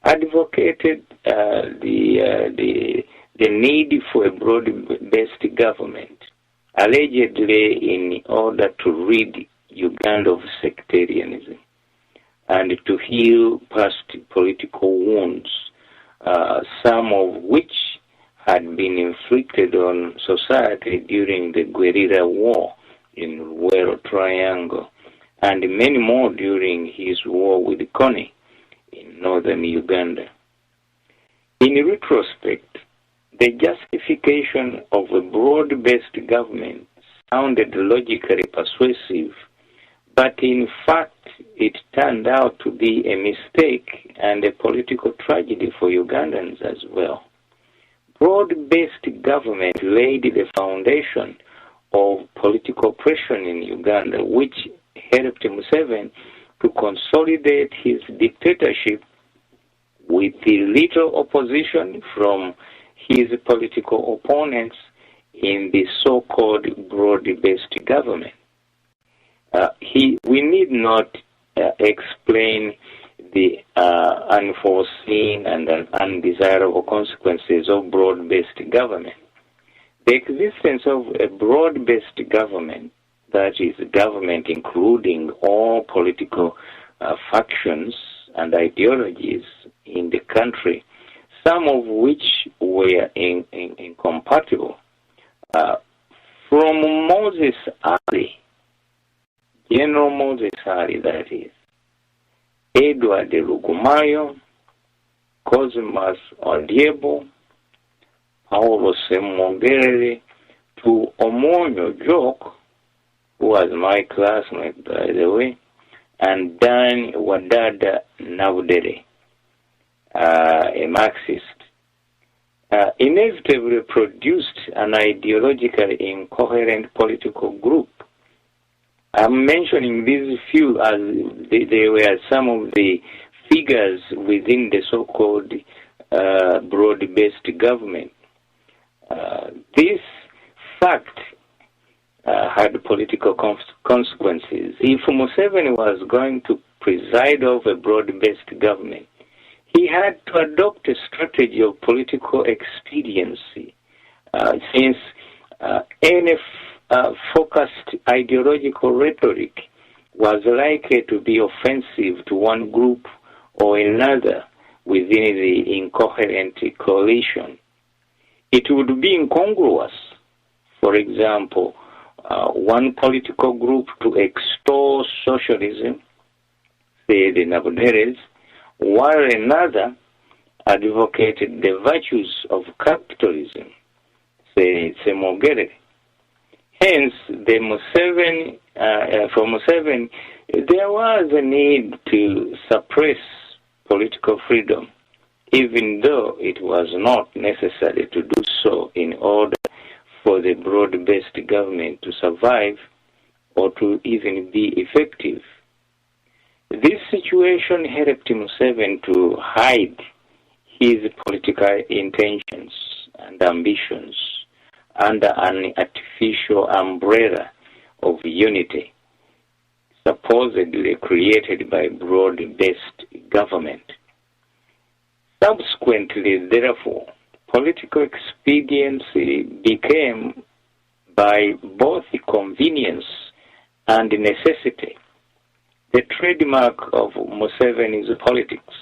advocated the need for a broad-based government, allegedly in order to rid Uganda of sectarianism and to heal past political wounds, some of which had been inflicted on society during the guerrilla war in Ruwero Triangle, and many more during his war with Kony in northern Uganda. In retrospect, the justification of a broad-based government sounded logically persuasive, but in fact it turned out to be a mistake and a political tragedy for Ugandans as well. Broad-based government laid the foundation of political pressure in Uganda, which helped Museveni to consolidate his dictatorship with little opposition from his political opponents in the so-called broad-based government. We need not explain the unforeseen and undesirable consequences of broad-based government. The existence of a broad-based government, that is, government including all political factions and ideologies in the country, some of which were incompatible. From Moses Ali, General Moses Ali, that is, Edward Lugumayo, Cosmas Odiebo, Paulo Semongerere, to Omonyo Jok, who was my classmate, by the way, and Dan Wadada Navudere, a Marxist, inevitably produced an ideologically incoherent political group. I'm mentioning these few as they were some of the figures within the so-called broad-based government. This fact had political consequences. If Museveni was going to preside over a broad-based government, he had to adopt a strategy of political expediency, since any focused ideological rhetoric was likely to be offensive to one group or another within the incoherent coalition. It would be incongruous, for example, one political group to extol socialism, say the Nabuderes, while another advocated the virtues of capitalism, say Semogere. Hence, for Museveni, there was a need to suppress political freedom, even though it was not necessary to do so in order for the broad-based government to survive or to even be effective. This situation helped Museveni to hide his political intentions and ambitions under an artificial umbrella of unity, supposedly created by broad-based government. Subsequently, therefore, political expediency became, by both convenience and necessity, the trademark of Museveni's politics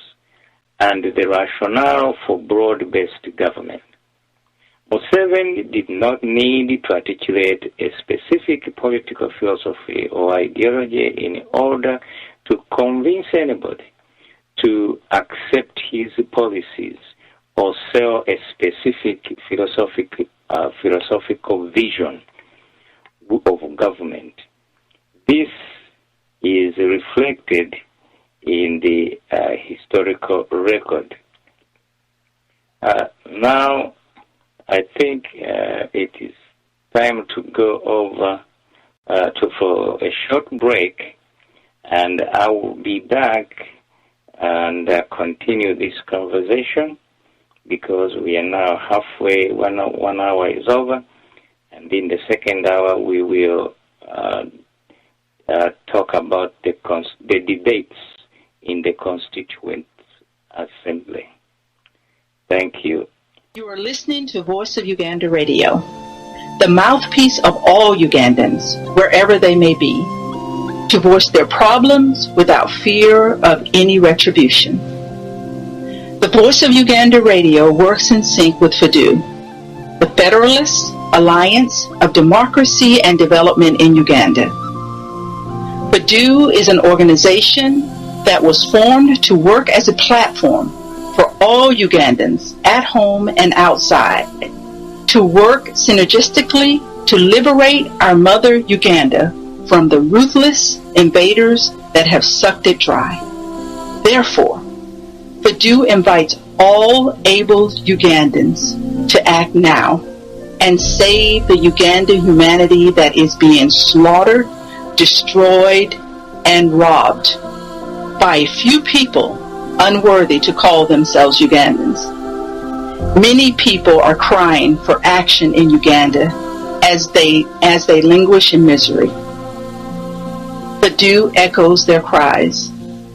and the rationale for broad-based government. Museveni did not need to articulate a specific political philosophy or ideology in order to convince anybody to accept his policies or sell a specific philosophical vision of government. This is reflected in the historical record. Now, I think it is time to go over for a short break, and I will be back and continue this conversation, because we are now halfway, one hour is over, and in the second hour we will talk about the debates in the Constituent Assembly. Thank you. You are listening to Voice of Uganda Radio, the mouthpiece of all Ugandans, wherever they may be, to voice their problems without fear of any retribution. The Voice of Uganda Radio works in sync with FADU, the Federalist Alliance of Democracy and Development in Uganda. FADU is an organization that was formed to work as a platform for all Ugandans at home and outside, to work synergistically to liberate our mother Uganda from the ruthless invaders that have sucked it dry. Therefore, FADU invites all able Ugandans to act now and save the Ugandan humanity that is being slaughtered, destroyed, and robbed by a few people unworthy to call themselves Ugandans. Many people are crying for action in Uganda as they languish in misery. FADU echoes their cries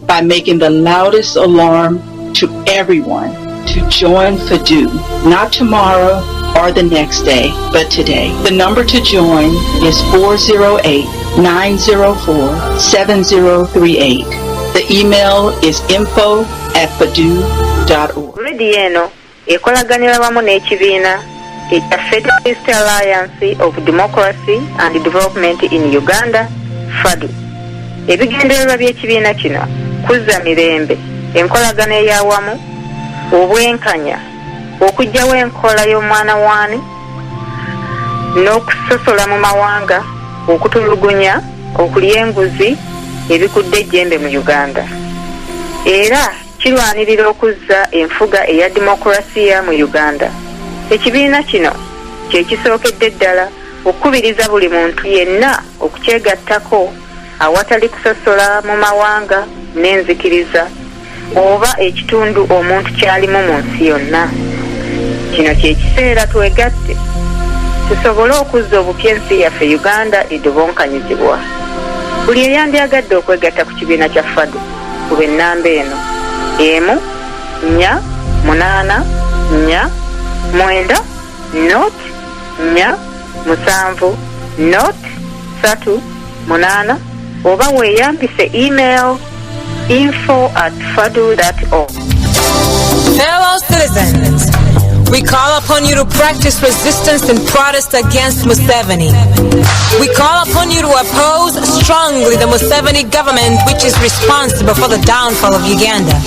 by making the loudest alarm to everyone to join FADU, not tomorrow, or the next day, but today. The number to join is 408-904-7038. The email is info@padu.org. Radio eno ekolaganira wamu n'ekibiina ekya Federalist Alliance of Democracy and Development in Uganda, FADU. Ebigendererwa by'ekibiina kino kuzza mirembe, enkolagana ey'awamu, obwenkanya, okuggyawo enkola y'omwana waani, n'okusosola mu mawanga, okutulugunya, okulya enguzi, ebikudde ejjembe mu Uganda. Era kirwanirira okuzza enfuga eya demokrasiya mu Uganda. Ekibiina kino kye kisookedde ddala okukubiriza buli muntu yenna okukyegattako awatali kusosola mu mawanga n'enzikiriza oba ekitundu omuntu kyalimu mu nsi yonna. Kino kye kiseera twegatte tusobole okuzza obupya ensi yaffe Uganda edobonkanyizibwa. Buli eyandyagadde okwegatta ku kibiina kya FADU kuba ennamba eno 1-8-4-7-3-8 oba weeyambise email info@fadu.org. Fellow citizens, we call upon you to practice resistance and protest against Museveni. We call upon you to oppose strongly the Museveni government, which is responsible for the downfall of Uganda.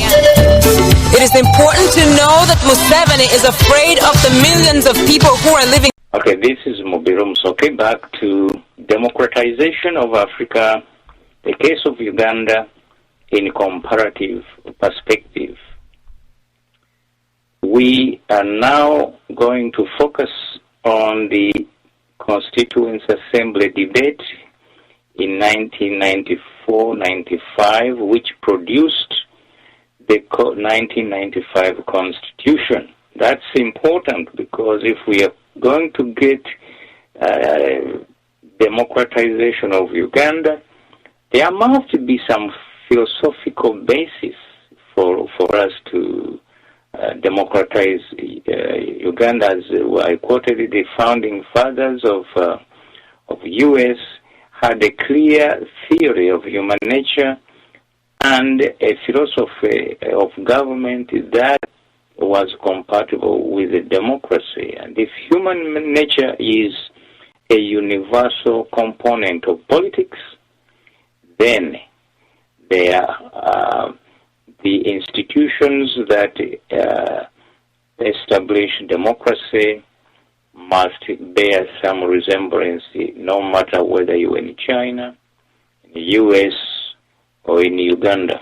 It is important to know that Museveni is afraid of the millions of people who are living. Okay, this is Mubilu Musoke, back to democratization of Africa, the case of Uganda in comparative perspective. We are now going to focus on the Constituent Assembly debate in 1994-95, which produced the 1995 Constitution. That's important because if we are going to get democratization of Uganda, there must be some philosophical basis for us to democratize Uganda. As I quoted, the founding fathers of U.S. had a clear theory of human nature and a philosophy of government that was compatible with the democracy. And if human nature is a universal component of politics, then there are the institutions that establish democracy must bear some resemblance, no matter whether you're in China, in the U.S., or in Uganda.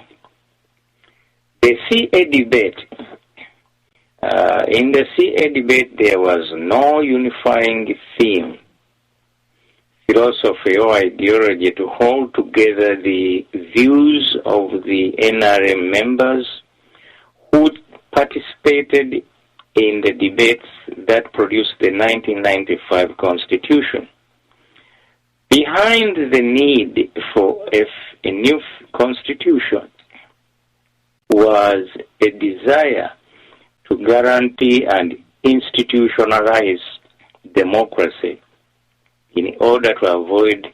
The CA debate. In the CA debate, there was no unifying theme, philosophy, or ideology to hold together the views of the NRM members who participated in the debates that produced the 1995 Constitution. Behind the need for a new Constitution was a desire to guarantee and institutionalize democracy in order to avoid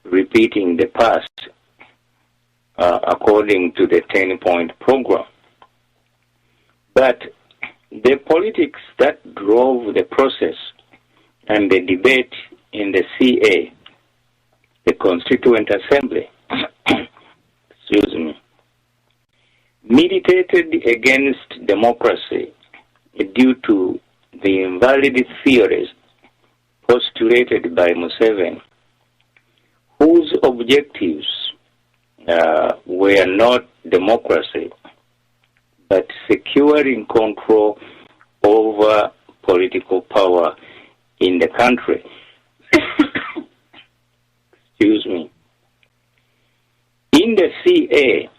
repeating the past, according to the 10-point program. But the politics that drove the process and the debate in the CA, the Constituent Assembly, militated against democracy due to the invalid theories postulated by Museveni, whose objectives were not democracy, but securing control over political power in the country. In the CA,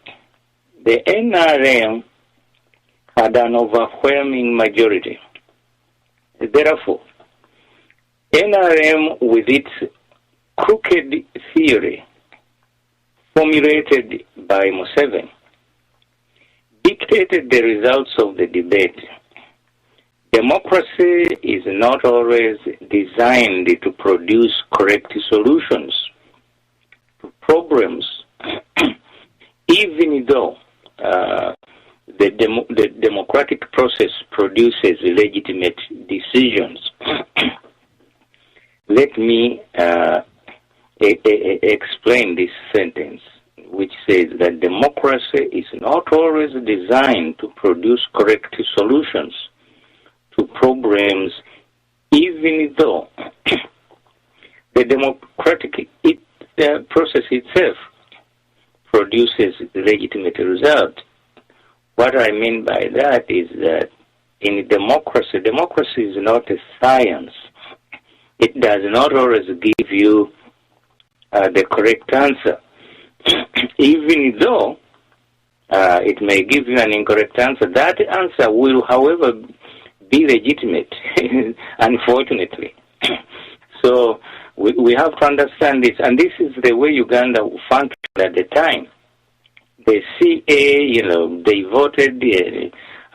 the NRM had an overwhelming majority. Therefore, NRM, with its crooked theory formulated by Museveni, dictated the results of the debate. democracy is not always designed to produce correct solutions to problems, even though the democratic process produces legitimate decisions. Let me explain this sentence, which says that democracy is not always designed to produce correct solutions to problems, even though the democratic process itself produces legitimate results. What I mean by that is that in democracy is not a science. It does not always give you the correct answer, even though it may give you an incorrect answer. That answer will, however, be legitimate, unfortunately. So we have to understand this, and this is the way Uganda functioned at the time. The CA, they voted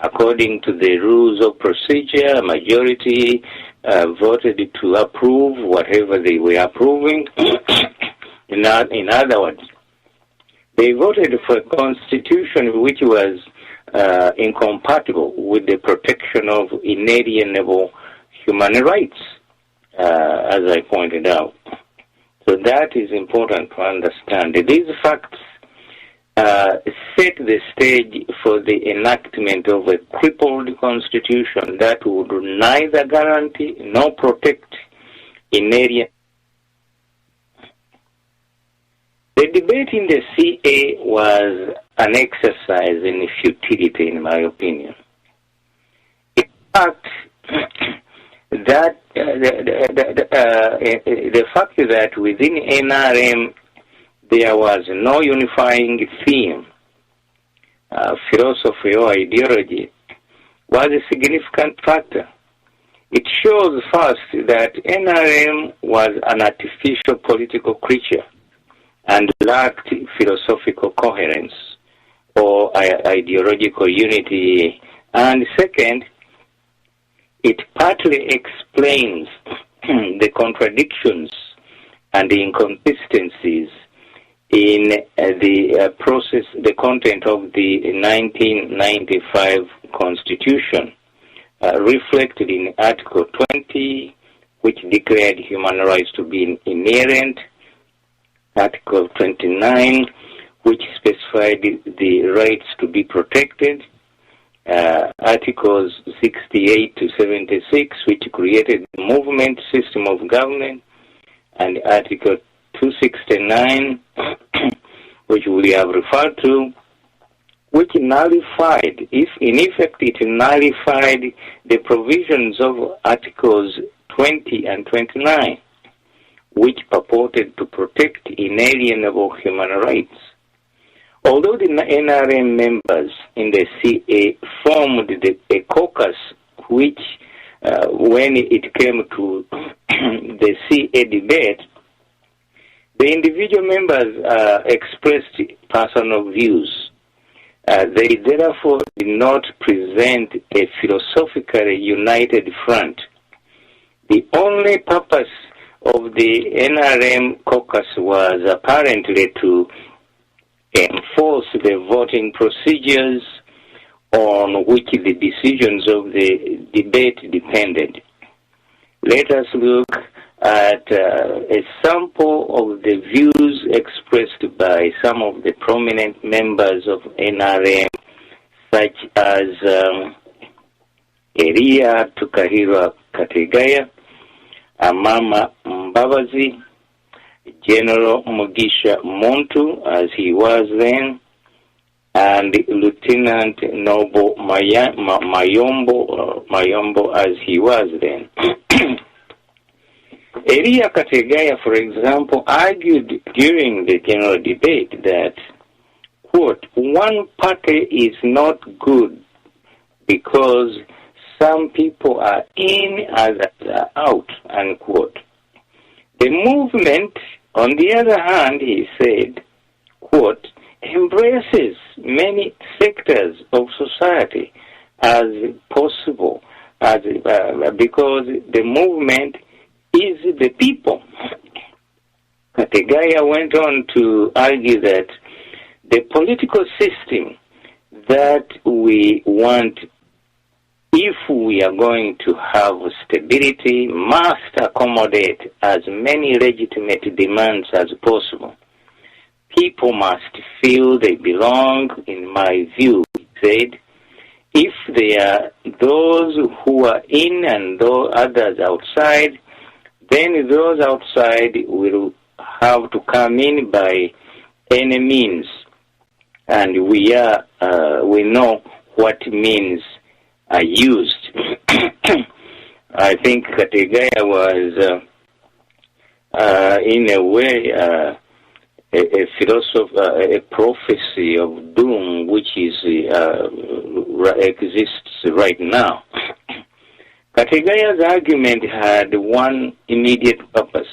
according to the rules of procedure. A majority voted to approve whatever they were approving. In other words, they voted for a constitution which was incompatible with the protection of inalienable human rights, as I pointed out. So that is important to understand. These facts set the stage for the enactment of a crippled constitution that would neither guarantee nor protect inalienable. The debate in the CA was an exercise in futility, in my opinion. In fact, that the fact that within NRM there was no unifying theme, philosophy or ideology, was a significant factor. It shows first that NRM was an artificial political creature and lacked philosophical coherence or ideological unity. And second, it partly explains the contradictions and the inconsistencies in the process, the content of the 1995 Constitution, reflected in Article 20, which declared human rights to be inherent, Article 29, which specified the rights to be protected, Articles 68 to 76, which created the movement system of government, and Article 269, which we have referred to, which nullified, in effect it nullified the provisions of Articles 20 and 29, which purported to protect inalienable human rights. Although the NRM members in the CA formed a caucus which, when it came to the CA debate, the individual members expressed personal views. They therefore did not present a philosophically united front. The only purpose of the NRM caucus was apparently to enforce the voting procedures on which the decisions of the debate depended. Let us look at a sample of the views expressed by some of the prominent members of NRM, such as Elia Tukahirwa Kategaya, Amama Mbabazi, General Mugisha Muntu, as he was then, and Lieutenant Noble Mayombo, as he was then. Elia Kategaya, for example, argued during the general debate that, quote, one party is not good because some people are in, others are out, unquote. The movement, on the other hand, he said, quote, embraces many sectors of society as possible because the movement is the people. Kategaya went on to argue that the political system that we want, if we are going to have stability, must accommodate as many legitimate demands as possible. People must feel they belong, in my view, he said. If there are those who are in and those others outside, then those outside will have to come in by any means. And we know what means are used. I think Kategaya was, in a way, a philosophy, a prophecy of doom, which exists right now. Kategaya's argument had one immediate purpose: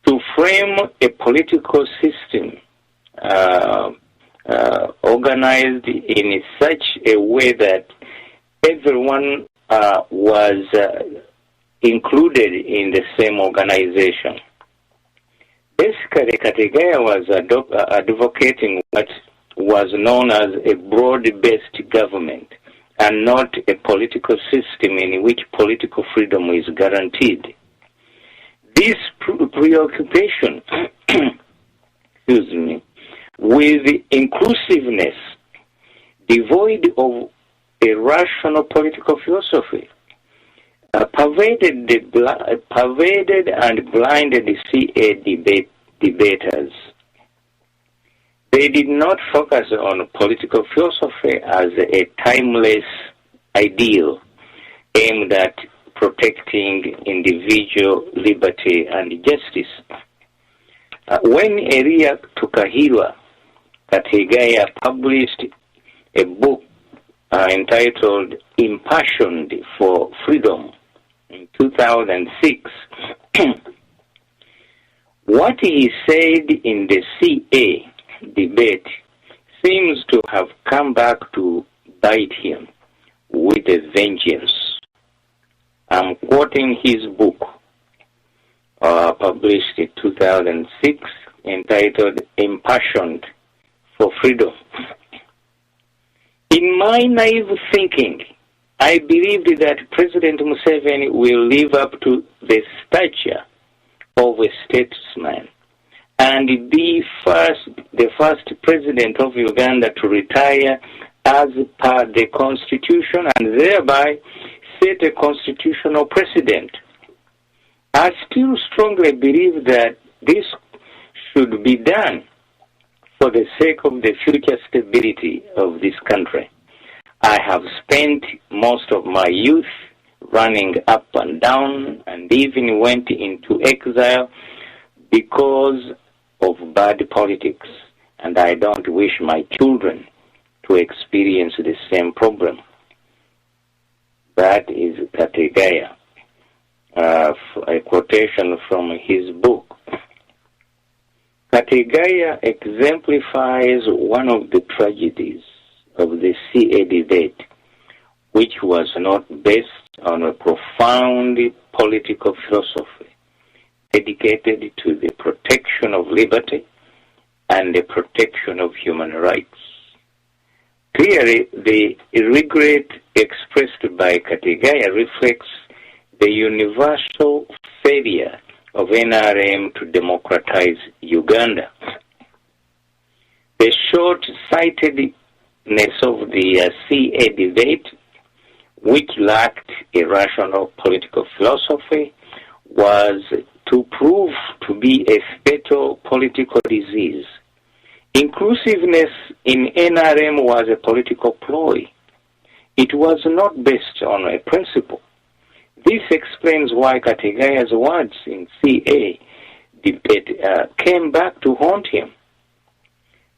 to frame a political system organized in such a way that everyone was included in the same organization. Basically, Kategaya was advocating what was known as a broad-based government and not a political system in which political freedom is guaranteed. This preoccupation with inclusiveness, devoid of a rational political philosophy, pervaded and blinded the CA debaters. They did not focus on political philosophy as a timeless ideal aimed at protecting individual liberty and justice. When Elia Tukahirwa Kategaya published a book entitled Impassioned for Freedom in 2006, what he said in the CA debate seems to have come back to bite him with a vengeance. I'm quoting his book, published in 2006, entitled Impassioned for Freedom. In my naive thinking, I believed that President Museveni will live up to the stature of a statesman and be the first president of Uganda to retire as per the Constitution and thereby set a constitutional precedent. I still strongly believe that this should be done for the sake of the future stability of this country. I have spent most of my youth running up and down and even went into exile because of bad politics, and I don't wish my children to experience the same problem. That is Kategaya, a quotation from his book. Kategaya exemplifies one of the tragedies of the CA debate, which was not based on a profound political philosophy dedicated to the protection of liberty and the protection of human rights. Clearly, the regret expressed by Kategaya reflects the universal failure of NRM to democratize Uganda. The short-sightedness of the CA debate, which lacked a rational political philosophy, was to prove to be a fatal political disease. Inclusiveness in NRM was a political ploy. It was not based on a principle. This explains why Kategaya's words in CA debate came back to haunt him.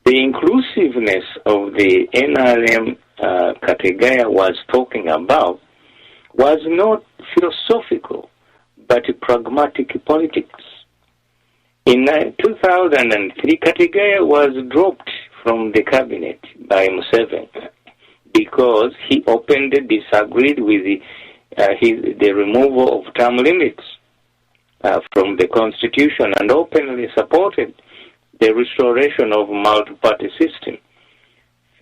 The inclusiveness of the NRM Kategaya was talking about was not philosophical, but pragmatic politics. In 2003, Kategaya was dropped from the cabinet by Museveni because he openly disagreed with the removal of term limits from the Constitution and openly supported the restoration of multi-party system.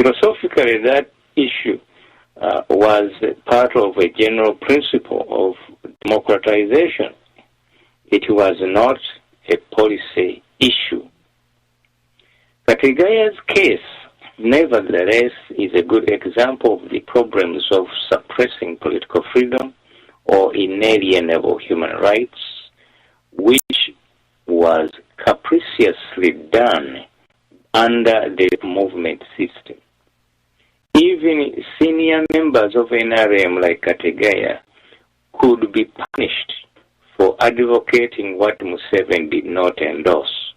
Philosophically, that issue was part of a general principle of democratization. It was not a policy issue. Kategaya's case, nevertheless, is a good example of the problems of suppressing political freedom or inalienable human rights, which was capriciously done under the movement system. Even senior members of NRM like Kategaya could be punished for advocating what Museveni did not endorse.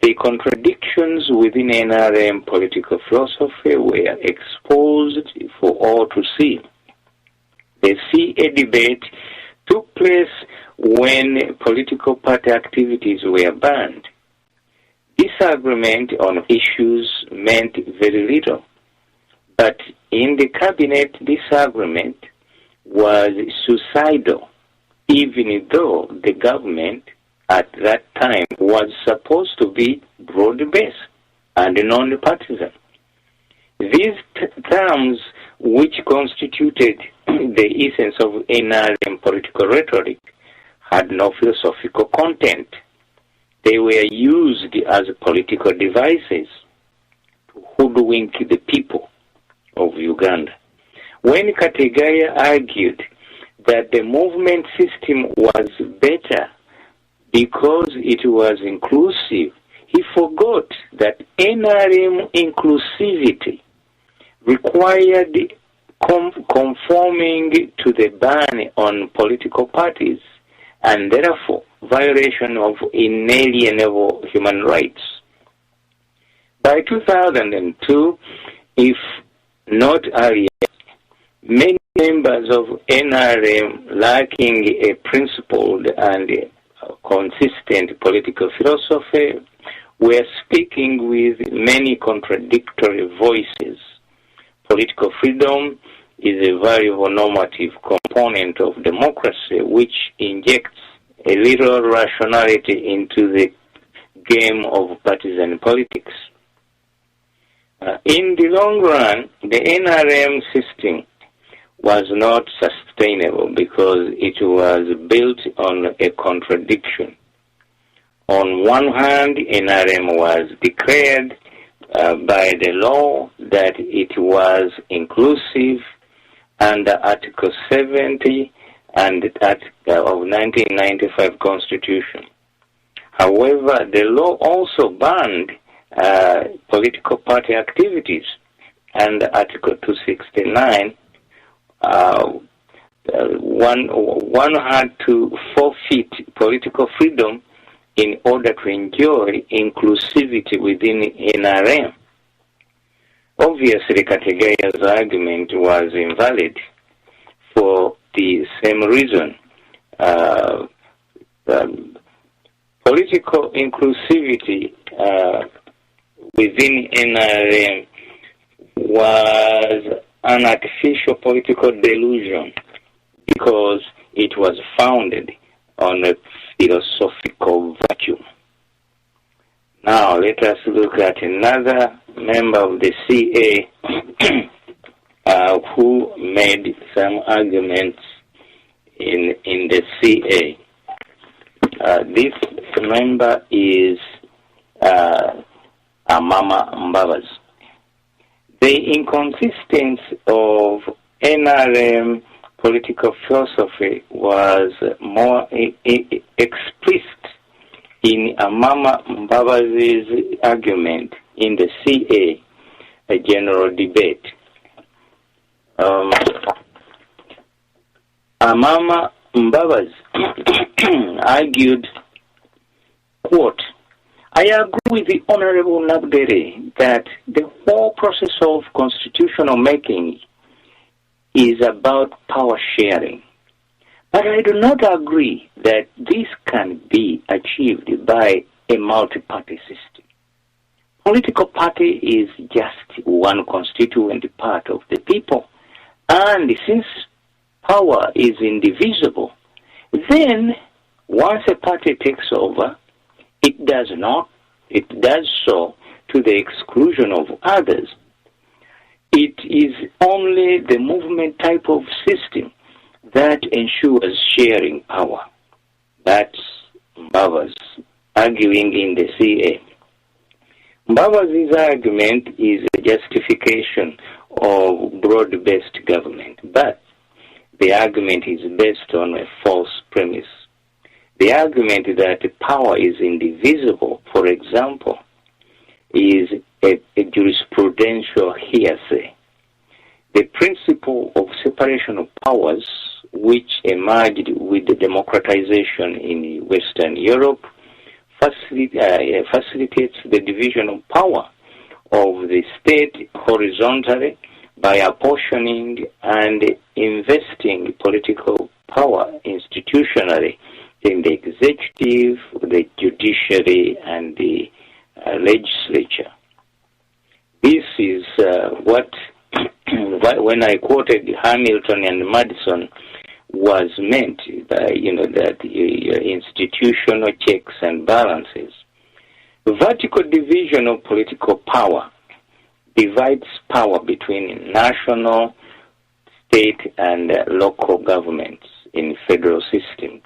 The contradictions within NRM political philosophy were exposed for all to see. The CA debate took place when political party activities were banned. Disagreement on issues meant very little, but in the cabinet, disagreement was suicidal, even though the government at that time was supposed to be broad-based and non-partisan. These terms, which constituted the essence of NRM political rhetoric, had no philosophical content. They were used as political devices to hoodwink the people of Uganda. When Kategaya argued that the movement system was better because it was inclusive, he forgot that NRM inclusivity required conforming to the ban on political parties and therefore violation of inalienable human rights. By 2002, if not earlier, many members of NRM lacking a principled and consistent political philosophy were speaking with many contradictory voices. Political freedom is a valuable normative component of democracy which injects a little rationality into the game of partisan politics. In the long run, the NRM system was not sustainable because it was built on a contradiction. On one hand, NRM was declared by the law that it was inclusive under Article 70 and of 1995 Constitution. However, the law also banned political party activities, and Article 269, one had to forfeit political freedom in order to enjoy inclusivity within NRM. Obviously, Kategaya's argument was invalid for the same reason. Political inclusivity within NRM was an artificial political delusion because it was founded on a philosophical vacuum. Now let us look at another member of the CA who made some arguments in the CA. This member is Amama Mbabazi. The inconsistency of NRM political philosophy was more explicit in Amama Mbabazi's argument in the CA, a general debate. Amama Mbabazi argued, quote, I agree with the Honorable Nabdere that the whole process of constitutional making is about power sharing. But I do not agree that this can be achieved by a multi-party system. Political party is just one constituent part of the people. And since power is indivisible, then once a party takes over, it does so to the exclusion of others. It is only the movement type of system that ensures sharing power. That's Mbava's arguing in the CA. Mbava's argument is a justification of broad-based government, but the argument is based on a false premise. The argument that power is indivisible, for example, is a jurisprudential hearsay. The principle of separation of powers, which emerged with the democratization in Western Europe, facilitates the division of power of the state horizontally by apportioning and investing political power institutionally in the executive, the judiciary, and the legislature. This is what, when I quoted Hamilton and Madison, was meant by, that institutional checks and balances. Vertical division of political power divides power between national, state, and local governments in federal systems.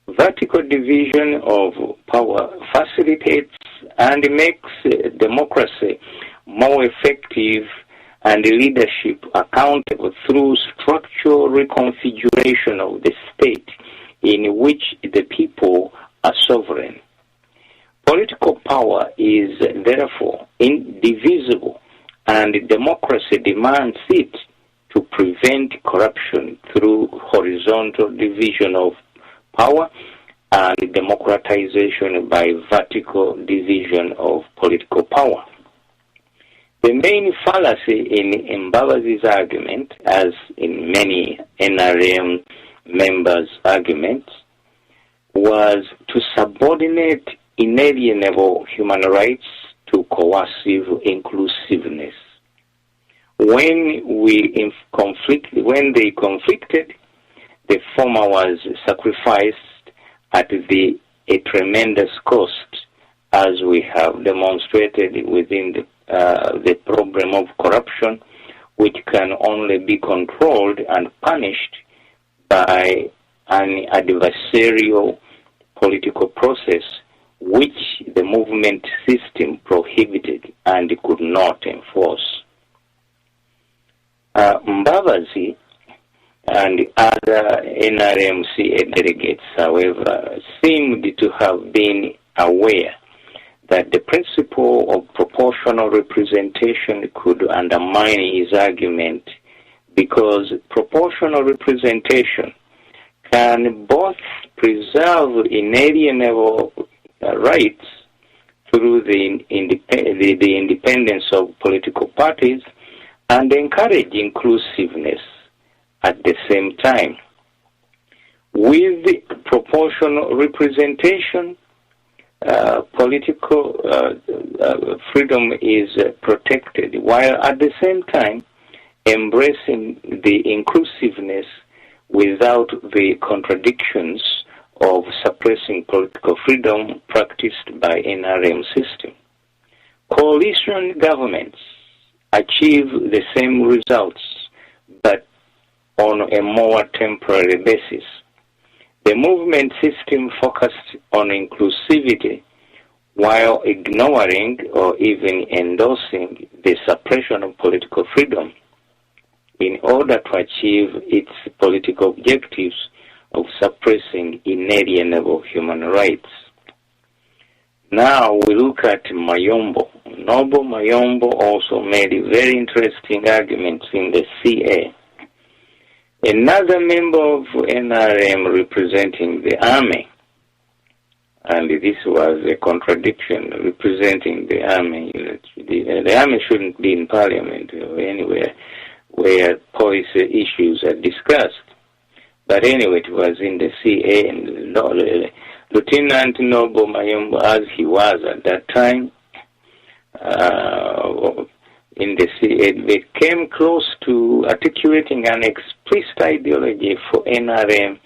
Vertical division of power facilitates and makes democracy more effective and leadership accountable through structural reconfiguration of the state in which the people are sovereign. Political power is therefore indivisible, and democracy demands it to prevent corruption through horizontal division of power and democratization by vertical division of political power. The main fallacy in Mbava's argument, as in many NRM members' arguments, was to subordinate inalienable human rights to coercive inclusiveness. When they conflicted, the former was sacrificed at a tremendous cost, as we have demonstrated within the problem of corruption, which can only be controlled and punished by an adversarial political process which the movement system prohibited and could not enforce. Mbavazi and other NRMCA delegates, however, seemed to have been aware that the principle of proportional representation could undermine his argument, because proportional representation can both preserve inalienable rights through the independence of political parties and encourage inclusiveness at the same time. With proportional representation, political freedom is protected, while at the same time embracing the inclusiveness without the contradictions of suppressing political freedom practiced by NRM system. Coalition governments achieve the same results, but on a more temporary basis. The movement system focused on inclusivity while ignoring or even endorsing the suppression of political freedom in order to achieve its political objectives of suppressing inalienable human rights. Now we look at Mayombo. Noble Mayombo also made very interesting arguments in the CA. Another member of NRM representing the army, and this was a contradiction, representing the army. The army shouldn't be in parliament or anywhere where policy issues are discussed. But anyway, it was in the CA, and Lieutenant Noble Mayombo, as he was at that time, in the CA came close to articulating an explicit ideology for NRM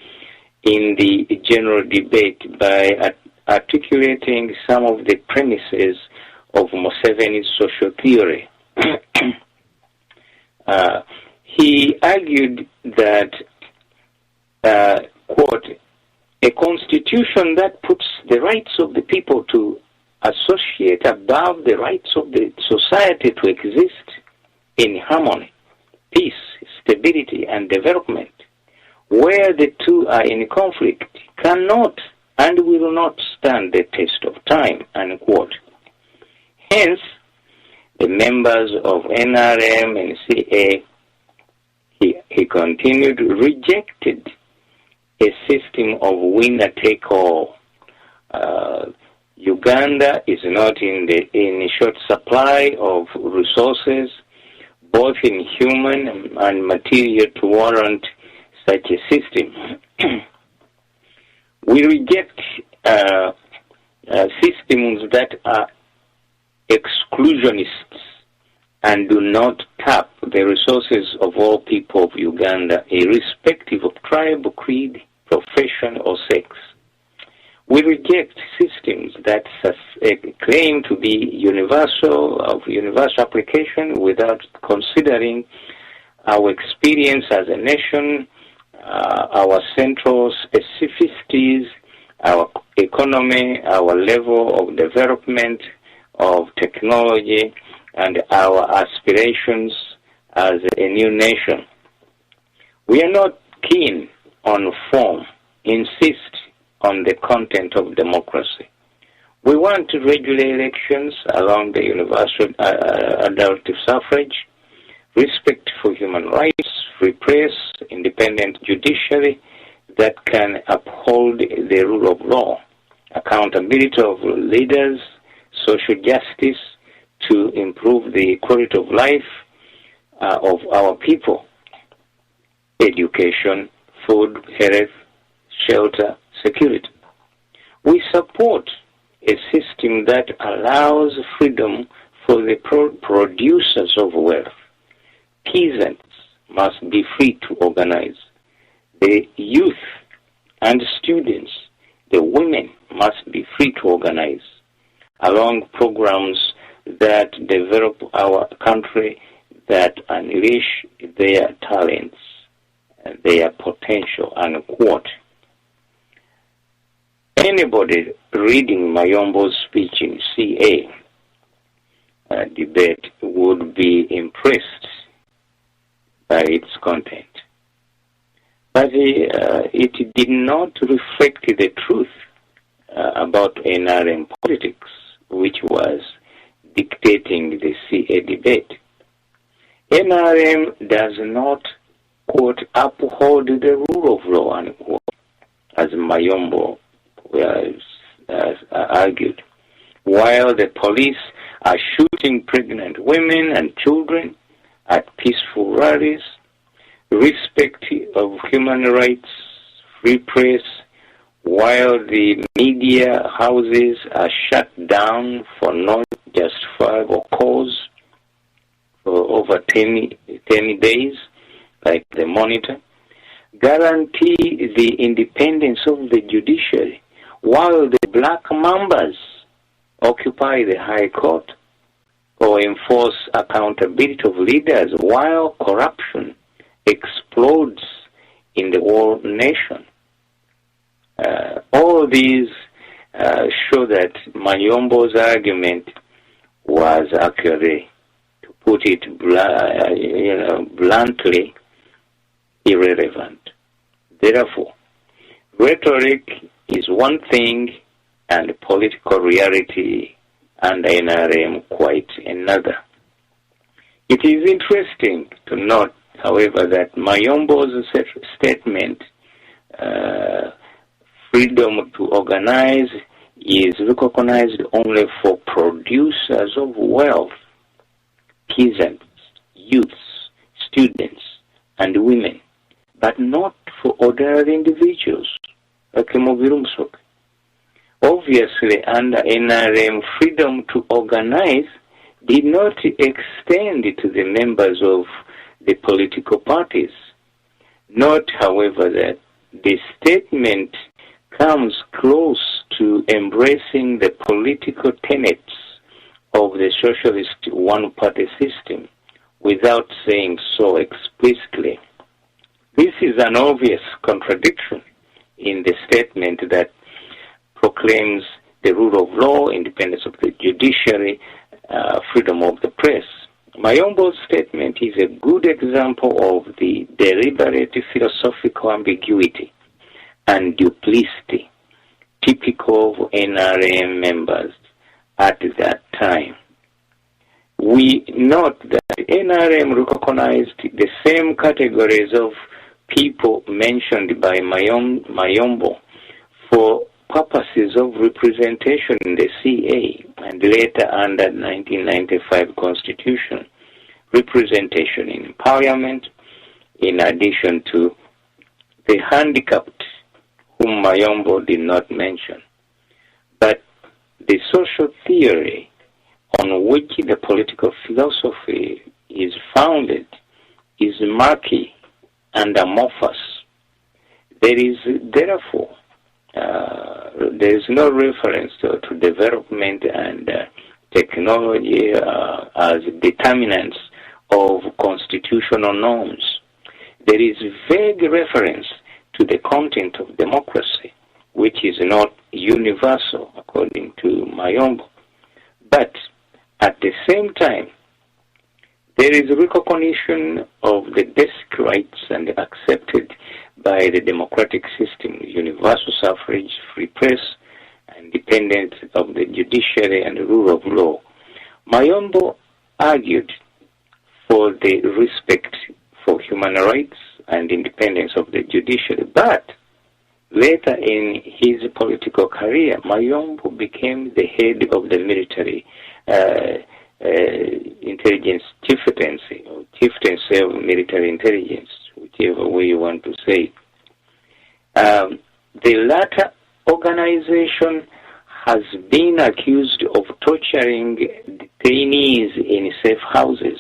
in the general debate by articulating some of the premises of Museveni's social theory. He argued that, quote, a constitution that puts the rights of the people to associate above the rights of the society to exist in harmony, peace, stability, and development, where the two are in conflict, cannot and will not stand the test of time, unquote. Hence, the members of NRM and CA, he continued, rejected a system of winner-take-all. Uganda is not in short supply of resources, both in human and material, to warrant such a system. We reject systems that are exclusionists and do not tap the resources of all people of Uganda, irrespective of tribe, creed, profession, or sex. We reject systems that claim to be universal, of universal application, without considering our experience as a nation, our central specificities, our economy, our level of development, of technology, and our aspirations as a new nation. We are not keen on form, insist on the content of democracy. We want regular elections along the universal adult suffrage, respect for human rights, free press, independent judiciary that can uphold the rule of law, accountability of leaders, social justice to improve the quality of life of our people, education, food, health, shelter, security. We support a system that allows freedom for the producers of wealth. Peasants must be free to organize. The youth and students, the women, must be free to organize along programs that develop our country, that unleash their talents and their potential, unquote. Anybody reading Mayombo's speech in CA debate would be impressed by its content. But it did not reflect the truth about NRM politics, which was dictating the CA debate. NRM does not, quote, uphold the rule of law, unquote, as Mayombo argued, while the police are shooting pregnant women and children at peaceful rallies, respect of human rights, free press, while the media houses are shut down for no justifiable cause for over 10 days, like the Monitor, guarantee the independence of the judiciary, while the Black Mambas occupy the High Court, or enforce accountability of leaders, while corruption explodes in the whole nation. All these show that Mayombo's argument was actually, to put it bluntly, irrelevant. Therefore, rhetoric is one thing and political reality and NRM quite another. It is interesting to note, however, that Mayombo's statement, freedom to organize, is recognized only for producers of wealth, peasants, youths, students, and women, but not for ordinary individuals, like Mubilu Musoke. Obviously, under NRM, freedom to organize did not extend to the members of the political parties. Note, however, that the statement comes close to embracing the political tenets of the socialist one-party system without saying so explicitly. This is an obvious contradiction in the statement that proclaims the rule of law, independence of the judiciary, freedom of the press. Mayombo's statement is a good example of the deliberate philosophical ambiguity and duplicity typical of NRM members at that time. We note that NRM recognized the same categories of people mentioned by Mayombo for purposes of representation in the CA and later under 1995 Constitution, representation in Parliament, in addition to the handicapped, whom Mayombo did not mention. But the social theory on which the political philosophy is founded is murky and amorphous. There is therefore there is no reference to development and technology as determinants of constitutional norms. There is vague reference to the content of democracy, which is not universal according to Mayombo. But at the same time, there is recognition of the basic rights and accepted by the democratic system, universal suffrage, free press, independence of the judiciary, and the rule of law. Mayombo argued for the respect for human rights and independence of the judiciary, but later in his political career, Mayombo became the head of the military intelligence chieftaincy, or chieftaincy of military intelligence, whichever way you want to say it. The latter organization has been accused of torturing detainees in safe houses.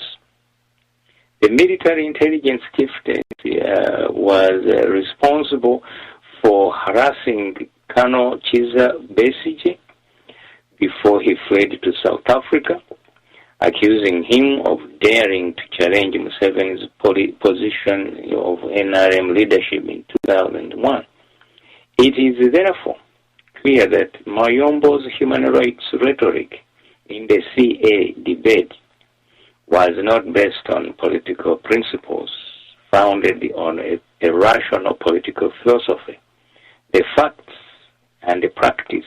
The military intelligence chieftaincy was responsible for harassing Colonel Chiza Besigye before he fled to South Africa, accusing him of daring to challenge Museveni's position of NRM leadership in 2001. It is therefore clear that Mayombo's human rights rhetoric in the CA debate was not based on political principles founded on a rational political philosophy. The facts and the practice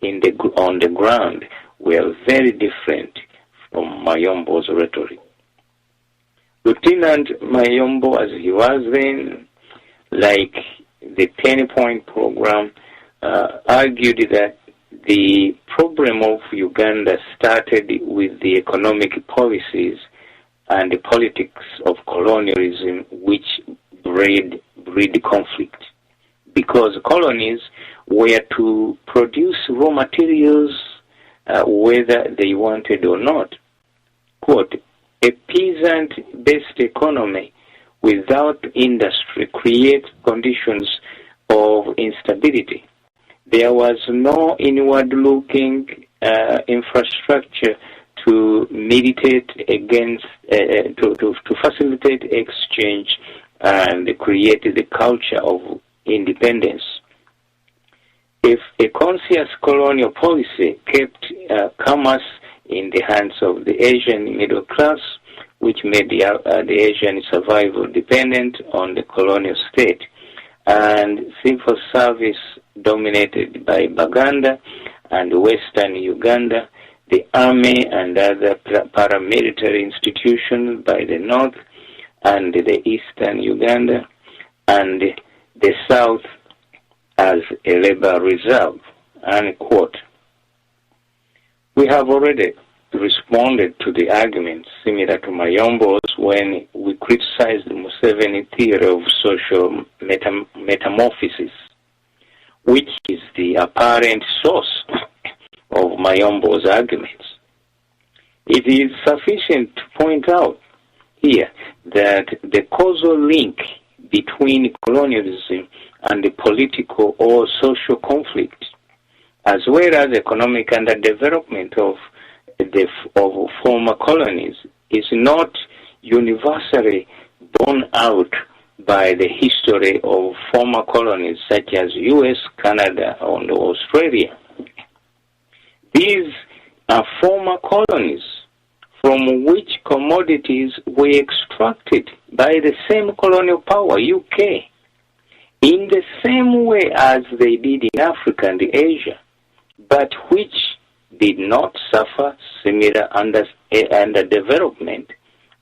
on the ground were very different from Mayombo's rhetoric. Lieutenant Mayombo, as he was then, like the 10-point program, argued that the problem of Uganda started with the economic policies and the politics of colonialism, which breed conflict, because colonies were to produce raw materials whether they wanted or not. Quote, a peasant-based economy without industry creates conditions of instability. There was no inward-looking infrastructure to meditate against, to facilitate exchange and create the culture of independence. If a conscious colonial policy kept commerce in the hands of the Asian middle class, which made the Asian survival dependent on the colonial state, and civil service dominated by Baganda and Western Uganda, the army and other paramilitary institutions by the north, and the eastern Uganda, and the south as a labor reserve, unquote. We have already responded to the arguments similar to Mayombo's when we criticized the Museveni theory of social metamorphosis, which is the apparent source of Mayombo's arguments. It is sufficient to point out here that the causal link between colonialism and the political or social conflict, as well as economic underdevelopment of former colonies, is not universally borne out by the history of former colonies such as US, Canada, and Australia. These are former colonies from which commodities were extracted by the same colonial power, UK, in the same way as they did in Africa and Asia, but which did not suffer similar underdevelopment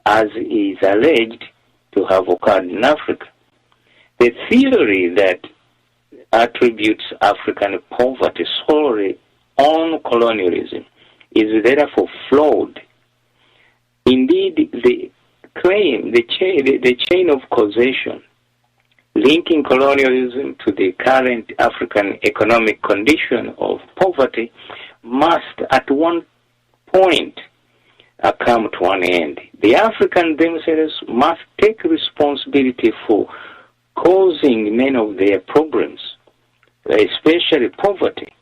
as is alleged to have occurred in Africa. The theory that attributes African poverty solely on colonialism is therefore flawed. Indeed, the claim, the chain of causation linking colonialism to the current African economic condition of poverty must at one point come to an end. The Africans themselves must take responsibility for causing many of their problems, especially poverty,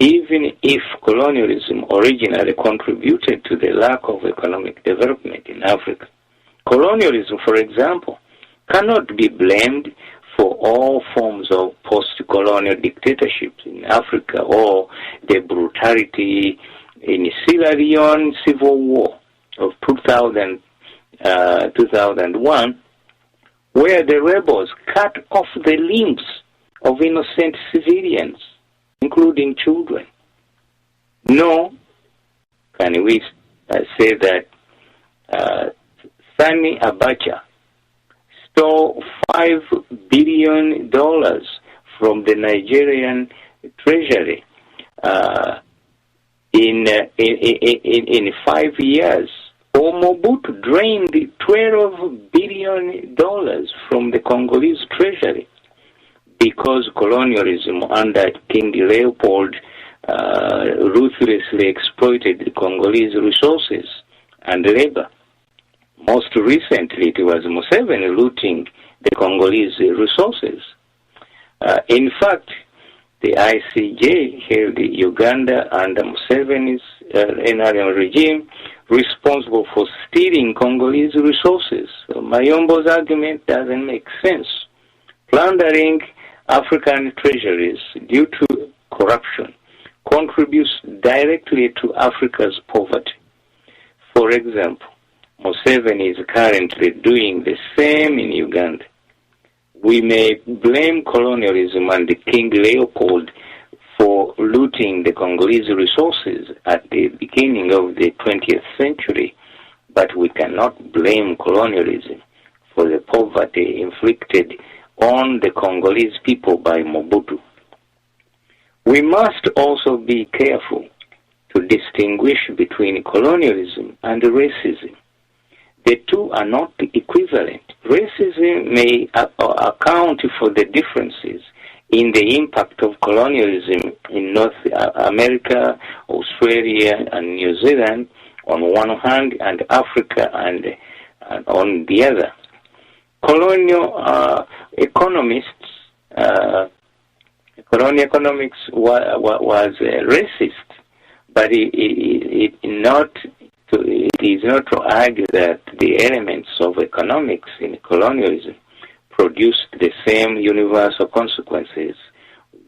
even if colonialism originally contributed to the lack of economic development in Africa. Colonialism, for example, cannot be blamed for all forms of post-colonial dictatorships in Africa or the brutality in Sierra Leone civil war of 2001, where the rebels cut off the limbs of innocent civilians, including children. Nor can we say that Sani Abacha stole $5 billion from the Nigerian treasury in 5 years, or Mobutu drained $12 billion from the Congolese treasury because colonialism under King Leopold ruthlessly exploited the Congolese resources and labor. Most recently, it was Museveni looting the Congolese resources. In fact, the ICJ held Uganda under Museveni's NRM regime responsible for stealing Congolese resources. So Mayombo's argument doesn't make sense. Plundering African treasuries due to corruption contributes directly to Africa's poverty. For example, Museveni is currently doing the same in Uganda. We may blame colonialism and King Leopold for looting the Congolese resources at the beginning of the 20th century, but we cannot blame colonialism for the poverty inflicted on the Congolese people by Mobutu. We must also be careful to distinguish between colonialism and racism. The two are not equivalent. Racism may account for the differences in the impact of colonialism in North America, Australia, and New Zealand on one hand, and Africa and on the other. Colonial economics was racist, but it is not to argue that the elements of economics in colonialism produced the same universal consequences,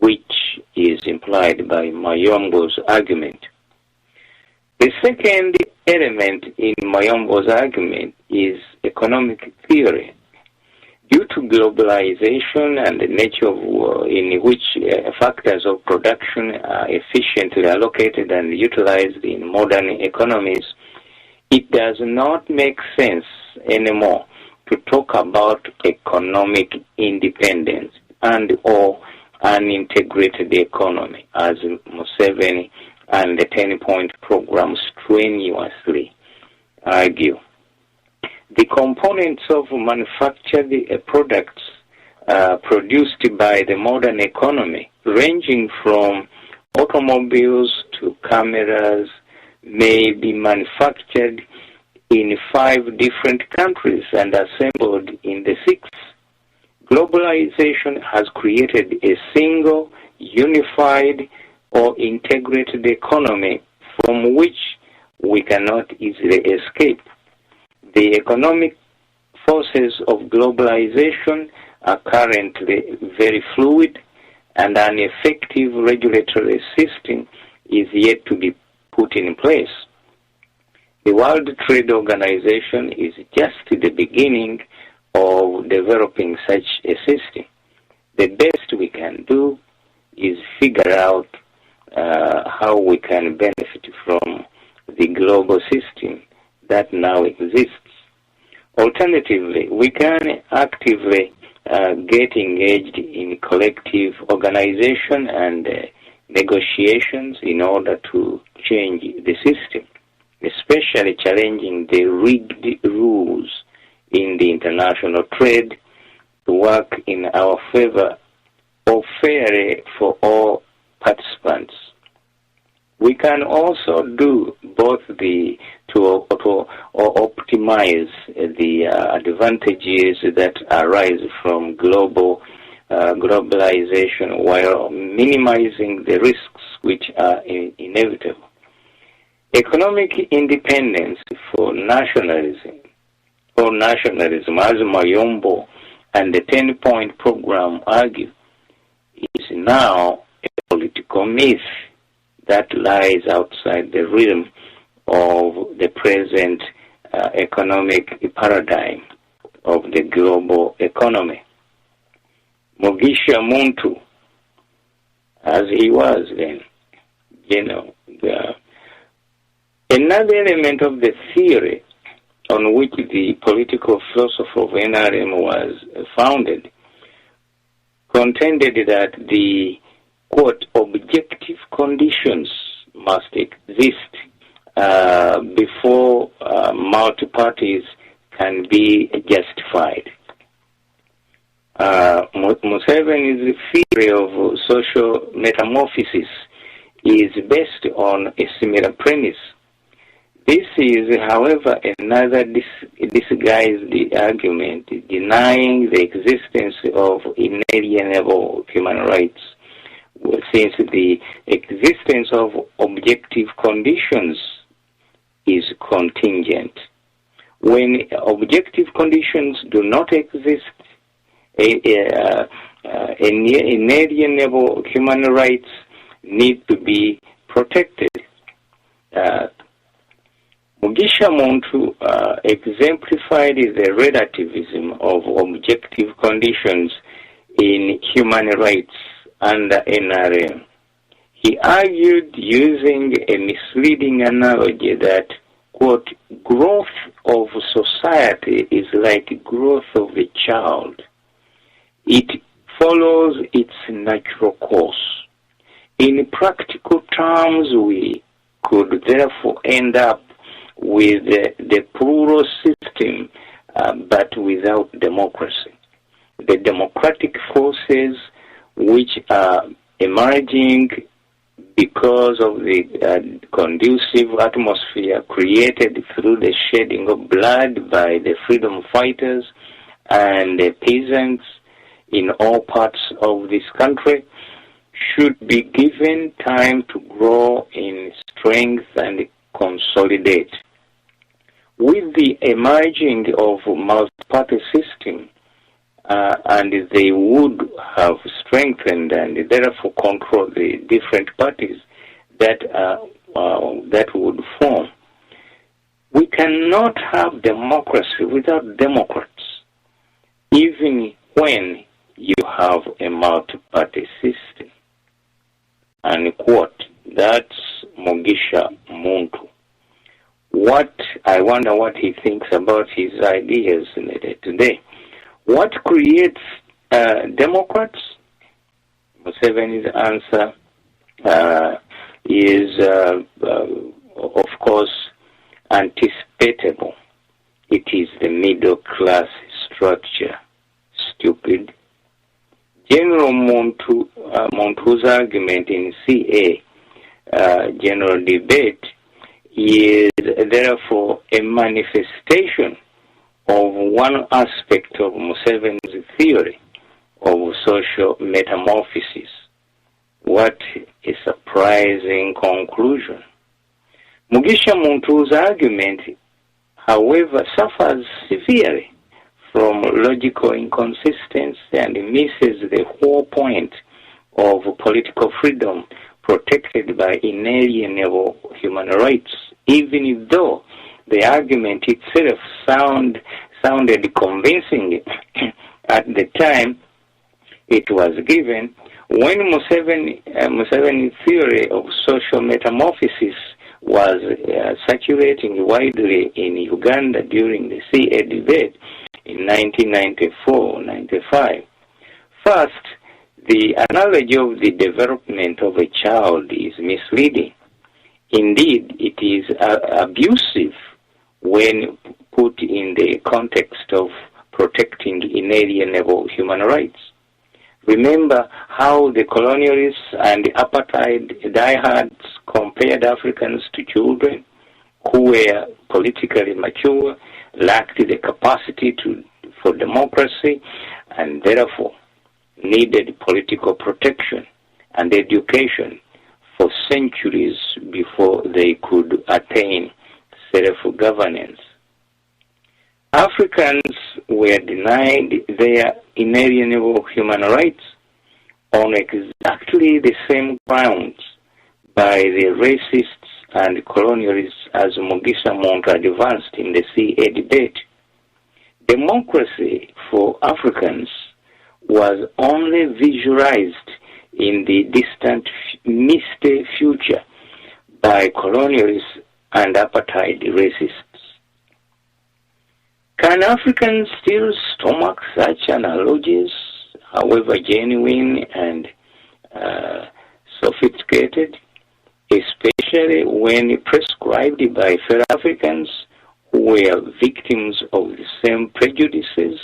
which is implied by Mayombo's argument. The second element in Mayombo's argument is economic theory. Due to globalization and the nature of in which factors of production are efficiently allocated and utilized in modern economies, it does not make sense anymore to talk about economic independence and or an integrated economy, as Museveni and the 10-point program strenuously argue. The components of manufactured products produced by the modern economy, ranging from automobiles to cameras, may be manufactured in 5 different countries and assembled in the 6th. Globalization has created a single, unified, or integrated economy from which we cannot easily escape. The economic forces of globalization are currently very fluid, and an effective regulatory system is yet to be put in place. The World Trade Organization is just the beginning of developing such a system. The best we can do is figure out how we can benefit from the global system that now exists. Alternatively, we can actively get engaged in collective organization and negotiations in order to change the system, especially challenging the rigged rules in the international trade to work in our favor or fairly for all participants. We can also do both to optimize the advantages that arise from globalization while minimizing the risks which are inevitable. Economic independence for nationalism, as Mayombo and the 10-point program argue, is now a political myth that lies outside the realm of the present economic paradigm of the global economy. Mugisha Muntu, as he was then, another element of the theory on which the political philosophy of NRM was founded contended that the, quote, objective conditions must exist before multi-parties can be justified. Museveni's theory of social metamorphosis is based on a similar premise. This is, however, another disguised argument denying the existence of inalienable human rights, since the existence of objective conditions is contingent. When objective conditions do not exist, inalienable human rights need to be protected. Mugisha Muntu exemplified the relativism of objective conditions in human rights under NRM. He argued using a misleading analogy that, quote, growth of society is like growth of a child. It follows its natural course. In practical terms, we could therefore end up with the plural system, but without democracy. The democratic forces which are emerging because of the conducive atmosphere created through the shedding of blood by the freedom fighters and the peasants in all parts of this country should be given time to grow in strength and consolidate. With the emerging of multi-party system, and they would have strengthened and therefore control the different parties that would form. We cannot have democracy without Democrats, even when you have a multi-party system. Unquote. That's Mugisha Muntu. I wonder what he thinks about his ideas today. What creates Democrats? Museveni's answer is, of course, anticipatable. It is the middle class structure. Stupid. General Montu's argument in CA general debate is therefore a manifestation of one aspect of Museveni's theory of social metamorphosis. What a surprising conclusion. Mugisha Muntu's argument, however, suffers severely from logical inconsistency and misses the whole point of political freedom protected by inalienable human rights, even though the argument itself sounded convincing at the time it was given. When Museveni's theory of social metamorphosis was circulating widely in Uganda during the CA debate in 1994-95. First, the analogy of the development of a child is misleading. Indeed, it is abusive when put in the context of protecting inalienable human rights. Remember how the colonialists and apartheid diehards compared Africans to children who were politically mature, lacked the capacity for democracy, and therefore needed political protection and education for centuries before they could attain self-governance. Africans were denied their inalienable human rights on exactly the same grounds by the racists and colonialists as Mugisha Muntu advanced in the CA debate. Democracy for Africans was only visualized in the distant misty future by colonialists and apartheid racists. Can Africans still stomach such analogies, however genuine and sophisticated, especially when prescribed by fellow Africans who were victims of the same prejudices?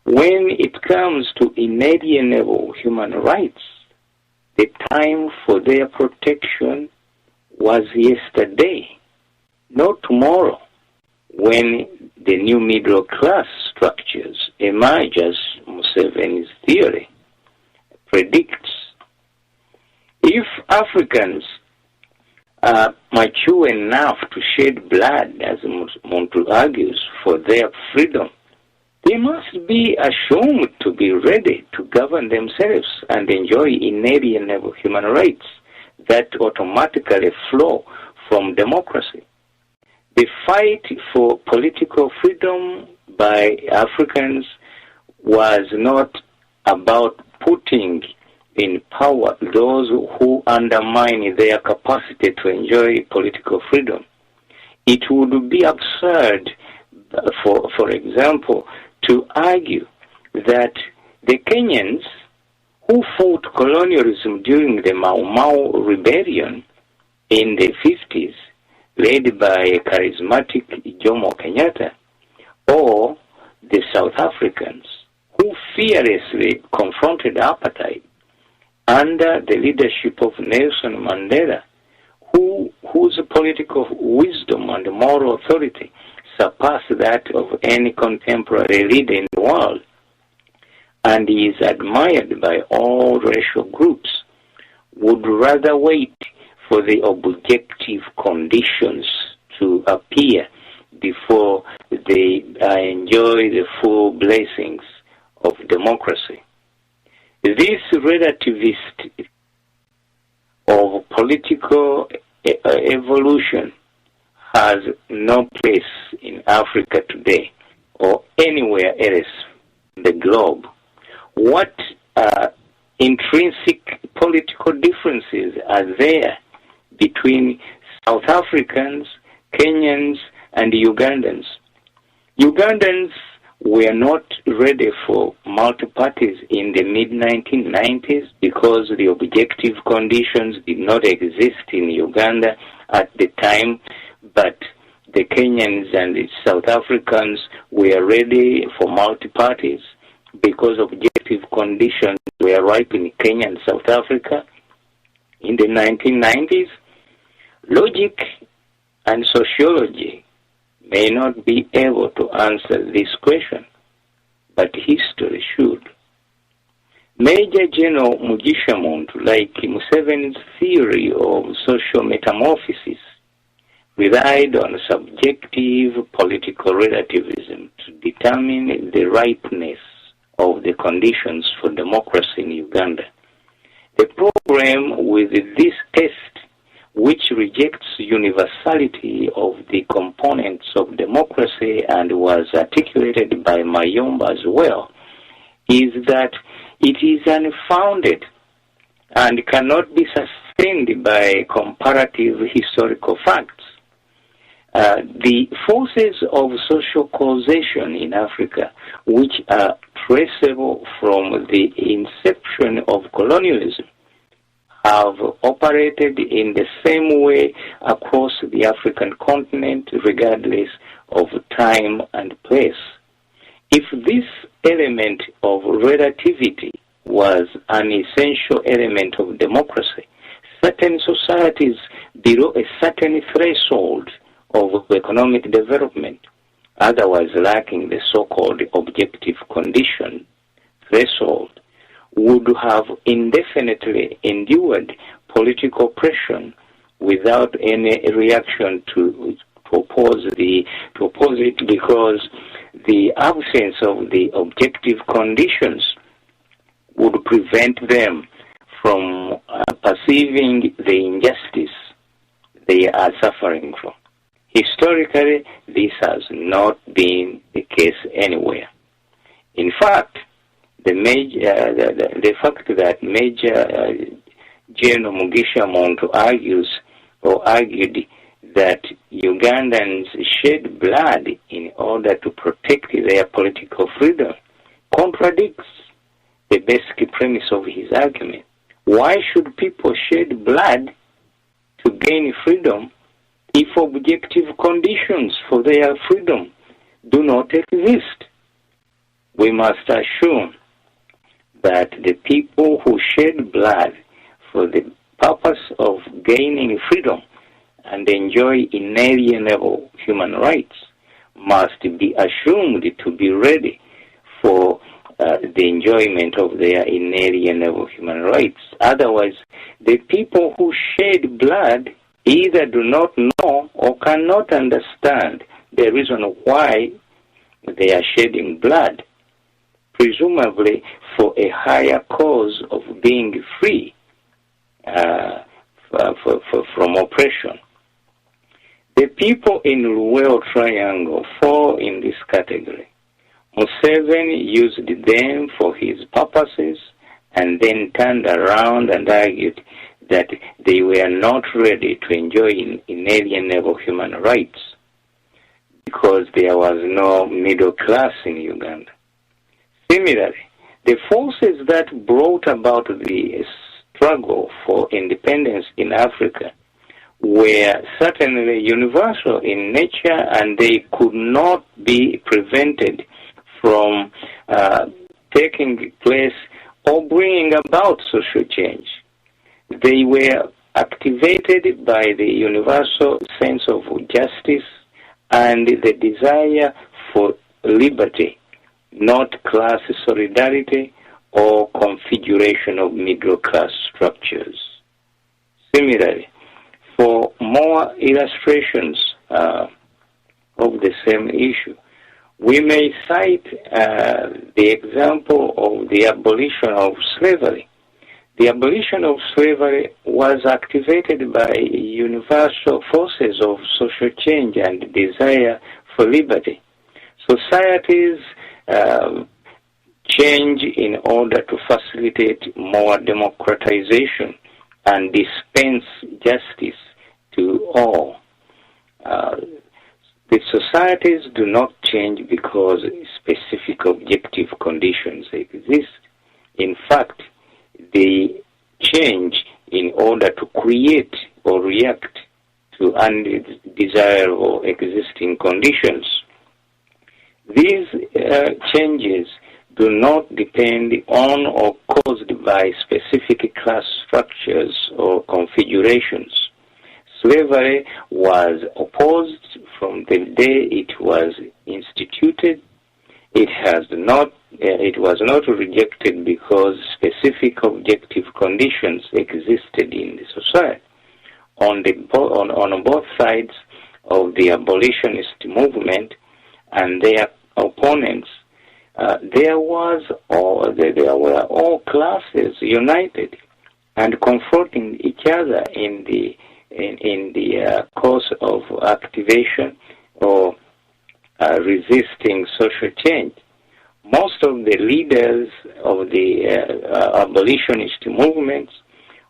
When it comes to inalienable human rights, the time for their protection was yesterday, not tomorrow, when the new middle class structures emerge as Museveni's theory predicts. If Africans are mature enough to shed blood, as Muntu argues, for their freedom, they must be assumed to be ready to govern themselves and enjoy inalienable human rights that automatically flow from democracy. The fight for political freedom by Africans was not about putting in power those who undermine their capacity to enjoy political freedom. It would be absurd, for example, to argue that the Kenyans who fought colonialism during the Mau Mau rebellion in the 50s, led by charismatic Jomo Kenyatta, or the South Africans who fearlessly confronted apartheid under the leadership of Nelson Mandela, whose political wisdom and moral authority surpassed that of any contemporary leader in the world, and is admired by all racial groups, would rather wait for the objective conditions to appear before they enjoy the full blessings of democracy. This relativist of political evolution has no place in Africa today or anywhere else in the globe. What intrinsic political differences are there between South Africans, Kenyans, and Ugandans? Ugandans were not ready for multi-parties in the mid-1990s because the objective conditions did not exist in Uganda at the time, but the Kenyans and the South Africans were ready for multi-parties because objective conditions were ripe in Kenya and South Africa in the 1990s. Logic and sociology may not be able to answer this question, but history should. Major General Mugisha Muntu, like Museveni's theory of social metamorphosis, relied on subjective political relativism to determine the ripeness of the conditions for democracy in Uganda. The problem with this test, which rejects universality of the components of democracy and was articulated by Mayomba as well, is that it is unfounded and cannot be sustained by comparative historical facts. The forces of social causation in Africa, which are traceable from the inception of colonialism, have operated in the same way across the African continent regardless of time and place. If this element of relativity was an essential element of democracy, certain societies below a certain threshold of economic development, otherwise lacking the so-called objective condition threshold, would have indefinitely endured political pressure without any reaction to oppose it, because the absence of the objective conditions would prevent them from perceiving the injustice they are suffering from. Historically, this has not been the case anywhere. In fact, the fact that Major General Mugisha Muntu argued that Ugandans shed blood in order to protect their political freedom contradicts the basic premise of his argument. Why should people shed blood to gain freedom if objective conditions for their freedom do not exist? We must assume that the people who shed blood for the purpose of gaining freedom and enjoy inalienable human rights must be assumed to be ready for the enjoyment of their inalienable human rights. Otherwise, the people who shed blood either do not know or cannot understand the reason why they are shedding blood, presumably for a higher cause of being free from oppression. The people in Luweero Triangle fall in this category. Museveni used them for his purposes and then turned around and argued that they were not ready to enjoy inalienable human rights because there was no middle class in Uganda. Similarly, the forces that brought about the struggle for independence in Africa were certainly universal in nature, and they could not be prevented from taking place or bringing about social change. They were activated by the universal sense of justice and the desire for liberty, not class solidarity or configuration of middle-class structures. Similarly, for more illustrations of the same issue, we may cite the example of the abolition of slavery. The abolition of slavery was activated by universal forces of social change and desire for liberty. Societies change in order to facilitate more democratization and dispense justice to all. The societies do not change because specific objective conditions exist. In fact, they change in order to create or react to undesirable existing conditions. These changes do not depend on or caused by specific class structures or configurations. Slavery was opposed from the day it was instituted. It was not rejected because specific objective conditions existed in the society. On both sides of the abolitionist movement and their opponents, there were all classes united and confronting each other in the course of activation or resisting social change. Most of the leaders of the abolitionist movements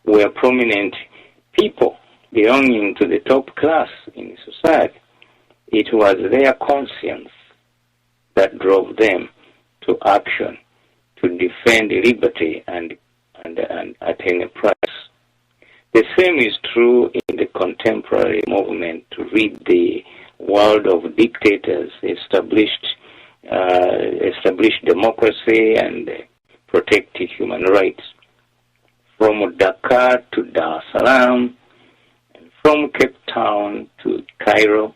were prominent people belonging to the top class in society. It was their conscience that drove them to action to defend liberty and at any price. The same is true in the contemporary movement to rid the world of dictators, established democracy and protect human rights. From Dakar to Dar es Salaam, and from Cape Town to Cairo,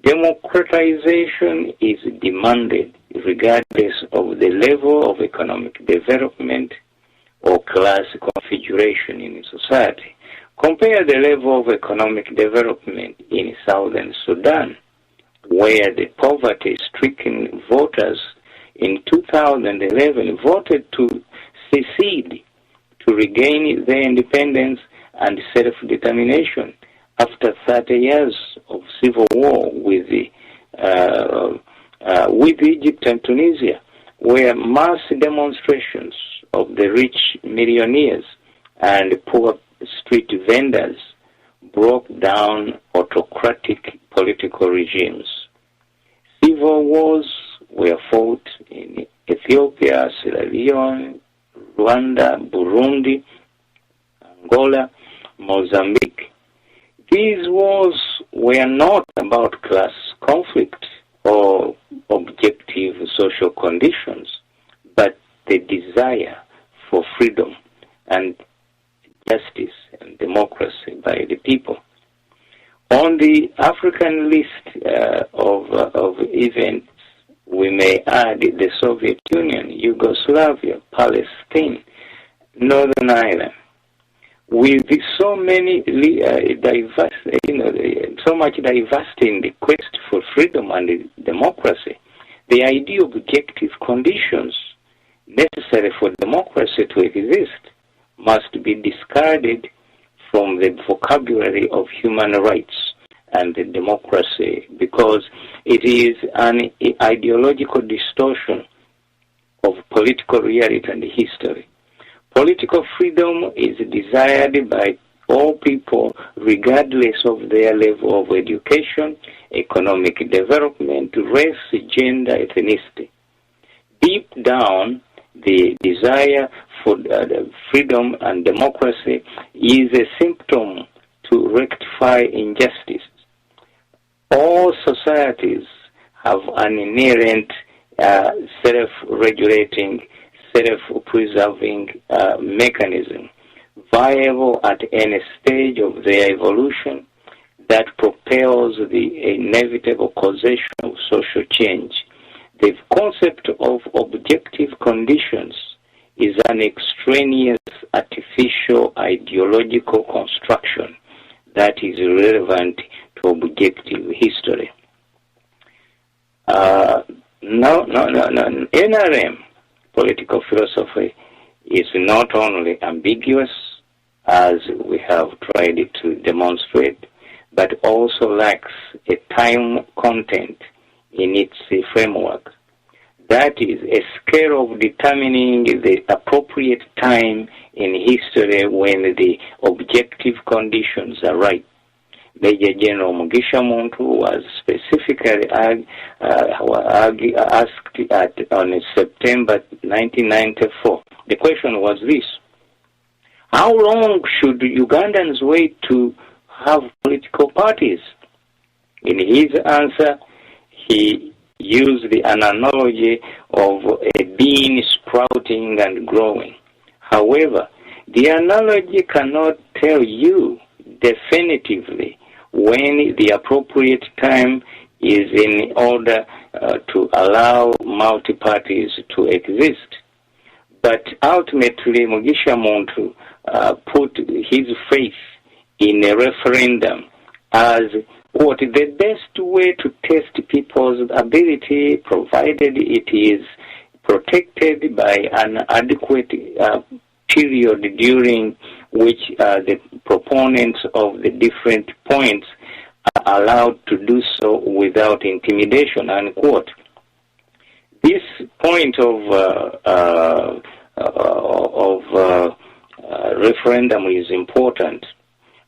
democratization is demanded regardless of the level of economic development or class configuration in society. Compare the level of economic development in southern Sudan, where the poverty-stricken voters in 2011 voted to secede, to regain their independence and self-determination after 30 years of civil war with Egypt and Tunisia, where mass demonstrations of the rich millionaires and poor street vendors broke down autocratic political regimes. Civil wars were fought in Ethiopia, Sierra Leone, Rwanda, Burundi, Angola, Mozambique. These wars were not about class conflict or objective social conditions, but the desire for freedom and justice and democracy by the people. On the African list of events, we may add the Soviet Union, Yugoslavia, Palestine, Northern Ireland. With so many so much diversity in the quest for freedom and democracy, the idea of objective conditions necessary for democracy to exist must be discarded from the vocabulary of human rights and democracy, because it is an ideological distortion of political reality and history. Political freedom is desired by all people regardless of their level of education, economic development, race, gender, ethnicity. Deep down, the desire for freedom and democracy is a symptom to rectify injustice. All societies have an inherent self-regulating, self-preserving mechanism, viable at any stage of their evolution, that propels the inevitable causation of social change. The concept of objective conditions is an extraneous, artificial, ideological construction that is irrelevant to objective history. NRM, political philosophy, is not only ambiguous, as we have tried to demonstrate, but also lacks a time content in its framework. That is a scale of determining the appropriate time in history when the objective conditions are right. Major General Mugisha Muntu was specifically asked on September 1994. The question was this: how long should Ugandans wait to have political parties? In his answer, he used an analogy of a bean sprouting and growing. However, the analogy cannot tell you definitively when the appropriate time is in order to allow multi-parties to exist. But ultimately, Mugisha Muntu put his faith in a referendum as what the best way to test people's ability, provided it is protected by an adequate period during which the proponents of the different points are allowed to do so without intimidation, unquote. This point of referendum is important,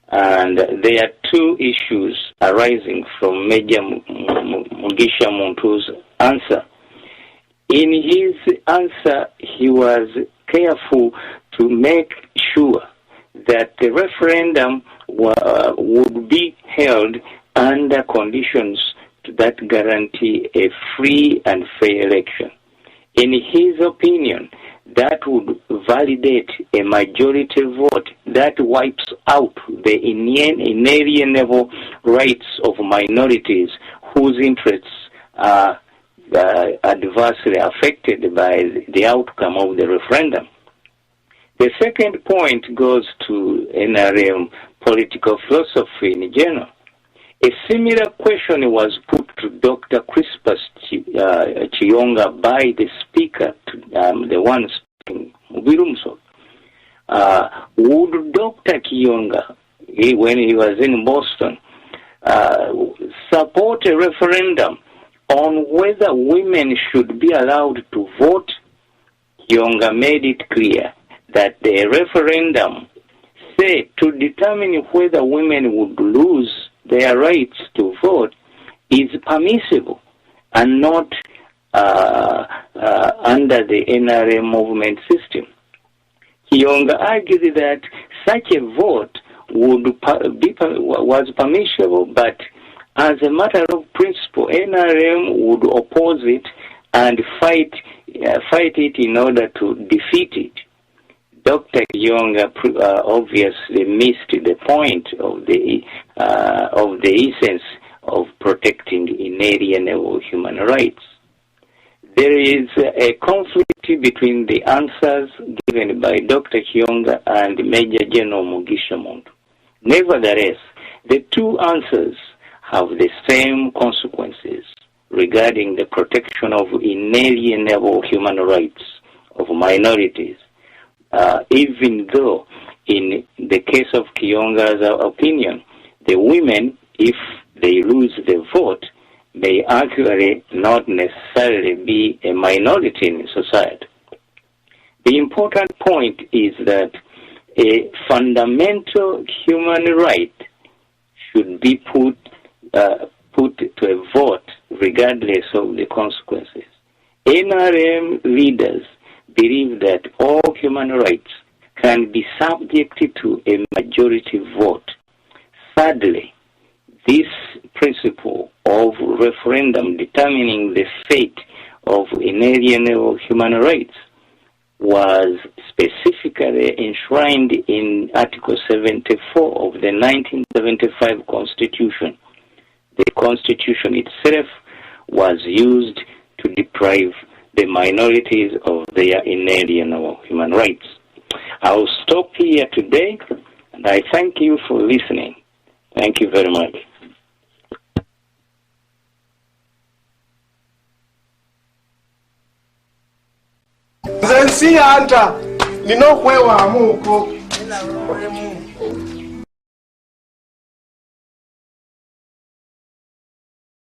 and there are two issues arising from Major Mugisha Muntu's answer. In his answer, he was careful to make sure that the referendum would be held under conditions that guarantee a free and fair election. In his opinion, that would validate a majority vote that wipes out the inalienable rights of minorities whose interests are adversely affected by the outcome of the referendum. The second point goes to NRM political philosophy in general. A similar question was put to Dr. Crispus Chiyonga by the speaker, the one speaking, Mubilu. Would Dr. Chiyonga, when he was in Boston, support a referendum on whether women should be allowed to vote? Chiyonga made it clear that the referendum said to determine whether women would lose their rights to vote is permissible and not under the NRM movement system. Chiyonga argued that such a vote was permissible, but as a matter of principle, NRM would oppose it and fight it in order to defeat it. Dr. Chiyonga obviously missed the point of the essence of protecting inalienable human rights. There is a conflict between the answers given by Dr. Chiyonga and Major General Mugisha Muntu. Nevertheless, the two answers have the same consequences regarding the protection of inalienable human rights of minorities. Even though in the case of Chiyonga's opinion, the women, if they lose the vote, may actually not necessarily be a minority in society. The important point is that a fundamental human right should be put to a vote regardless of the consequences. NRM leaders believe that all human rights can be subjected to a majority vote. Sadly, this principle of referendum determining the fate of inalienable human rights was specifically enshrined in Article 74 of the 1975 Constitution. The Constitution itself was used to deprive the minorities of their inalienable human rights. I'll stop here today, and I thank you for listening. Thank you very much. Nze nsi yanta nina okwewaamu okwo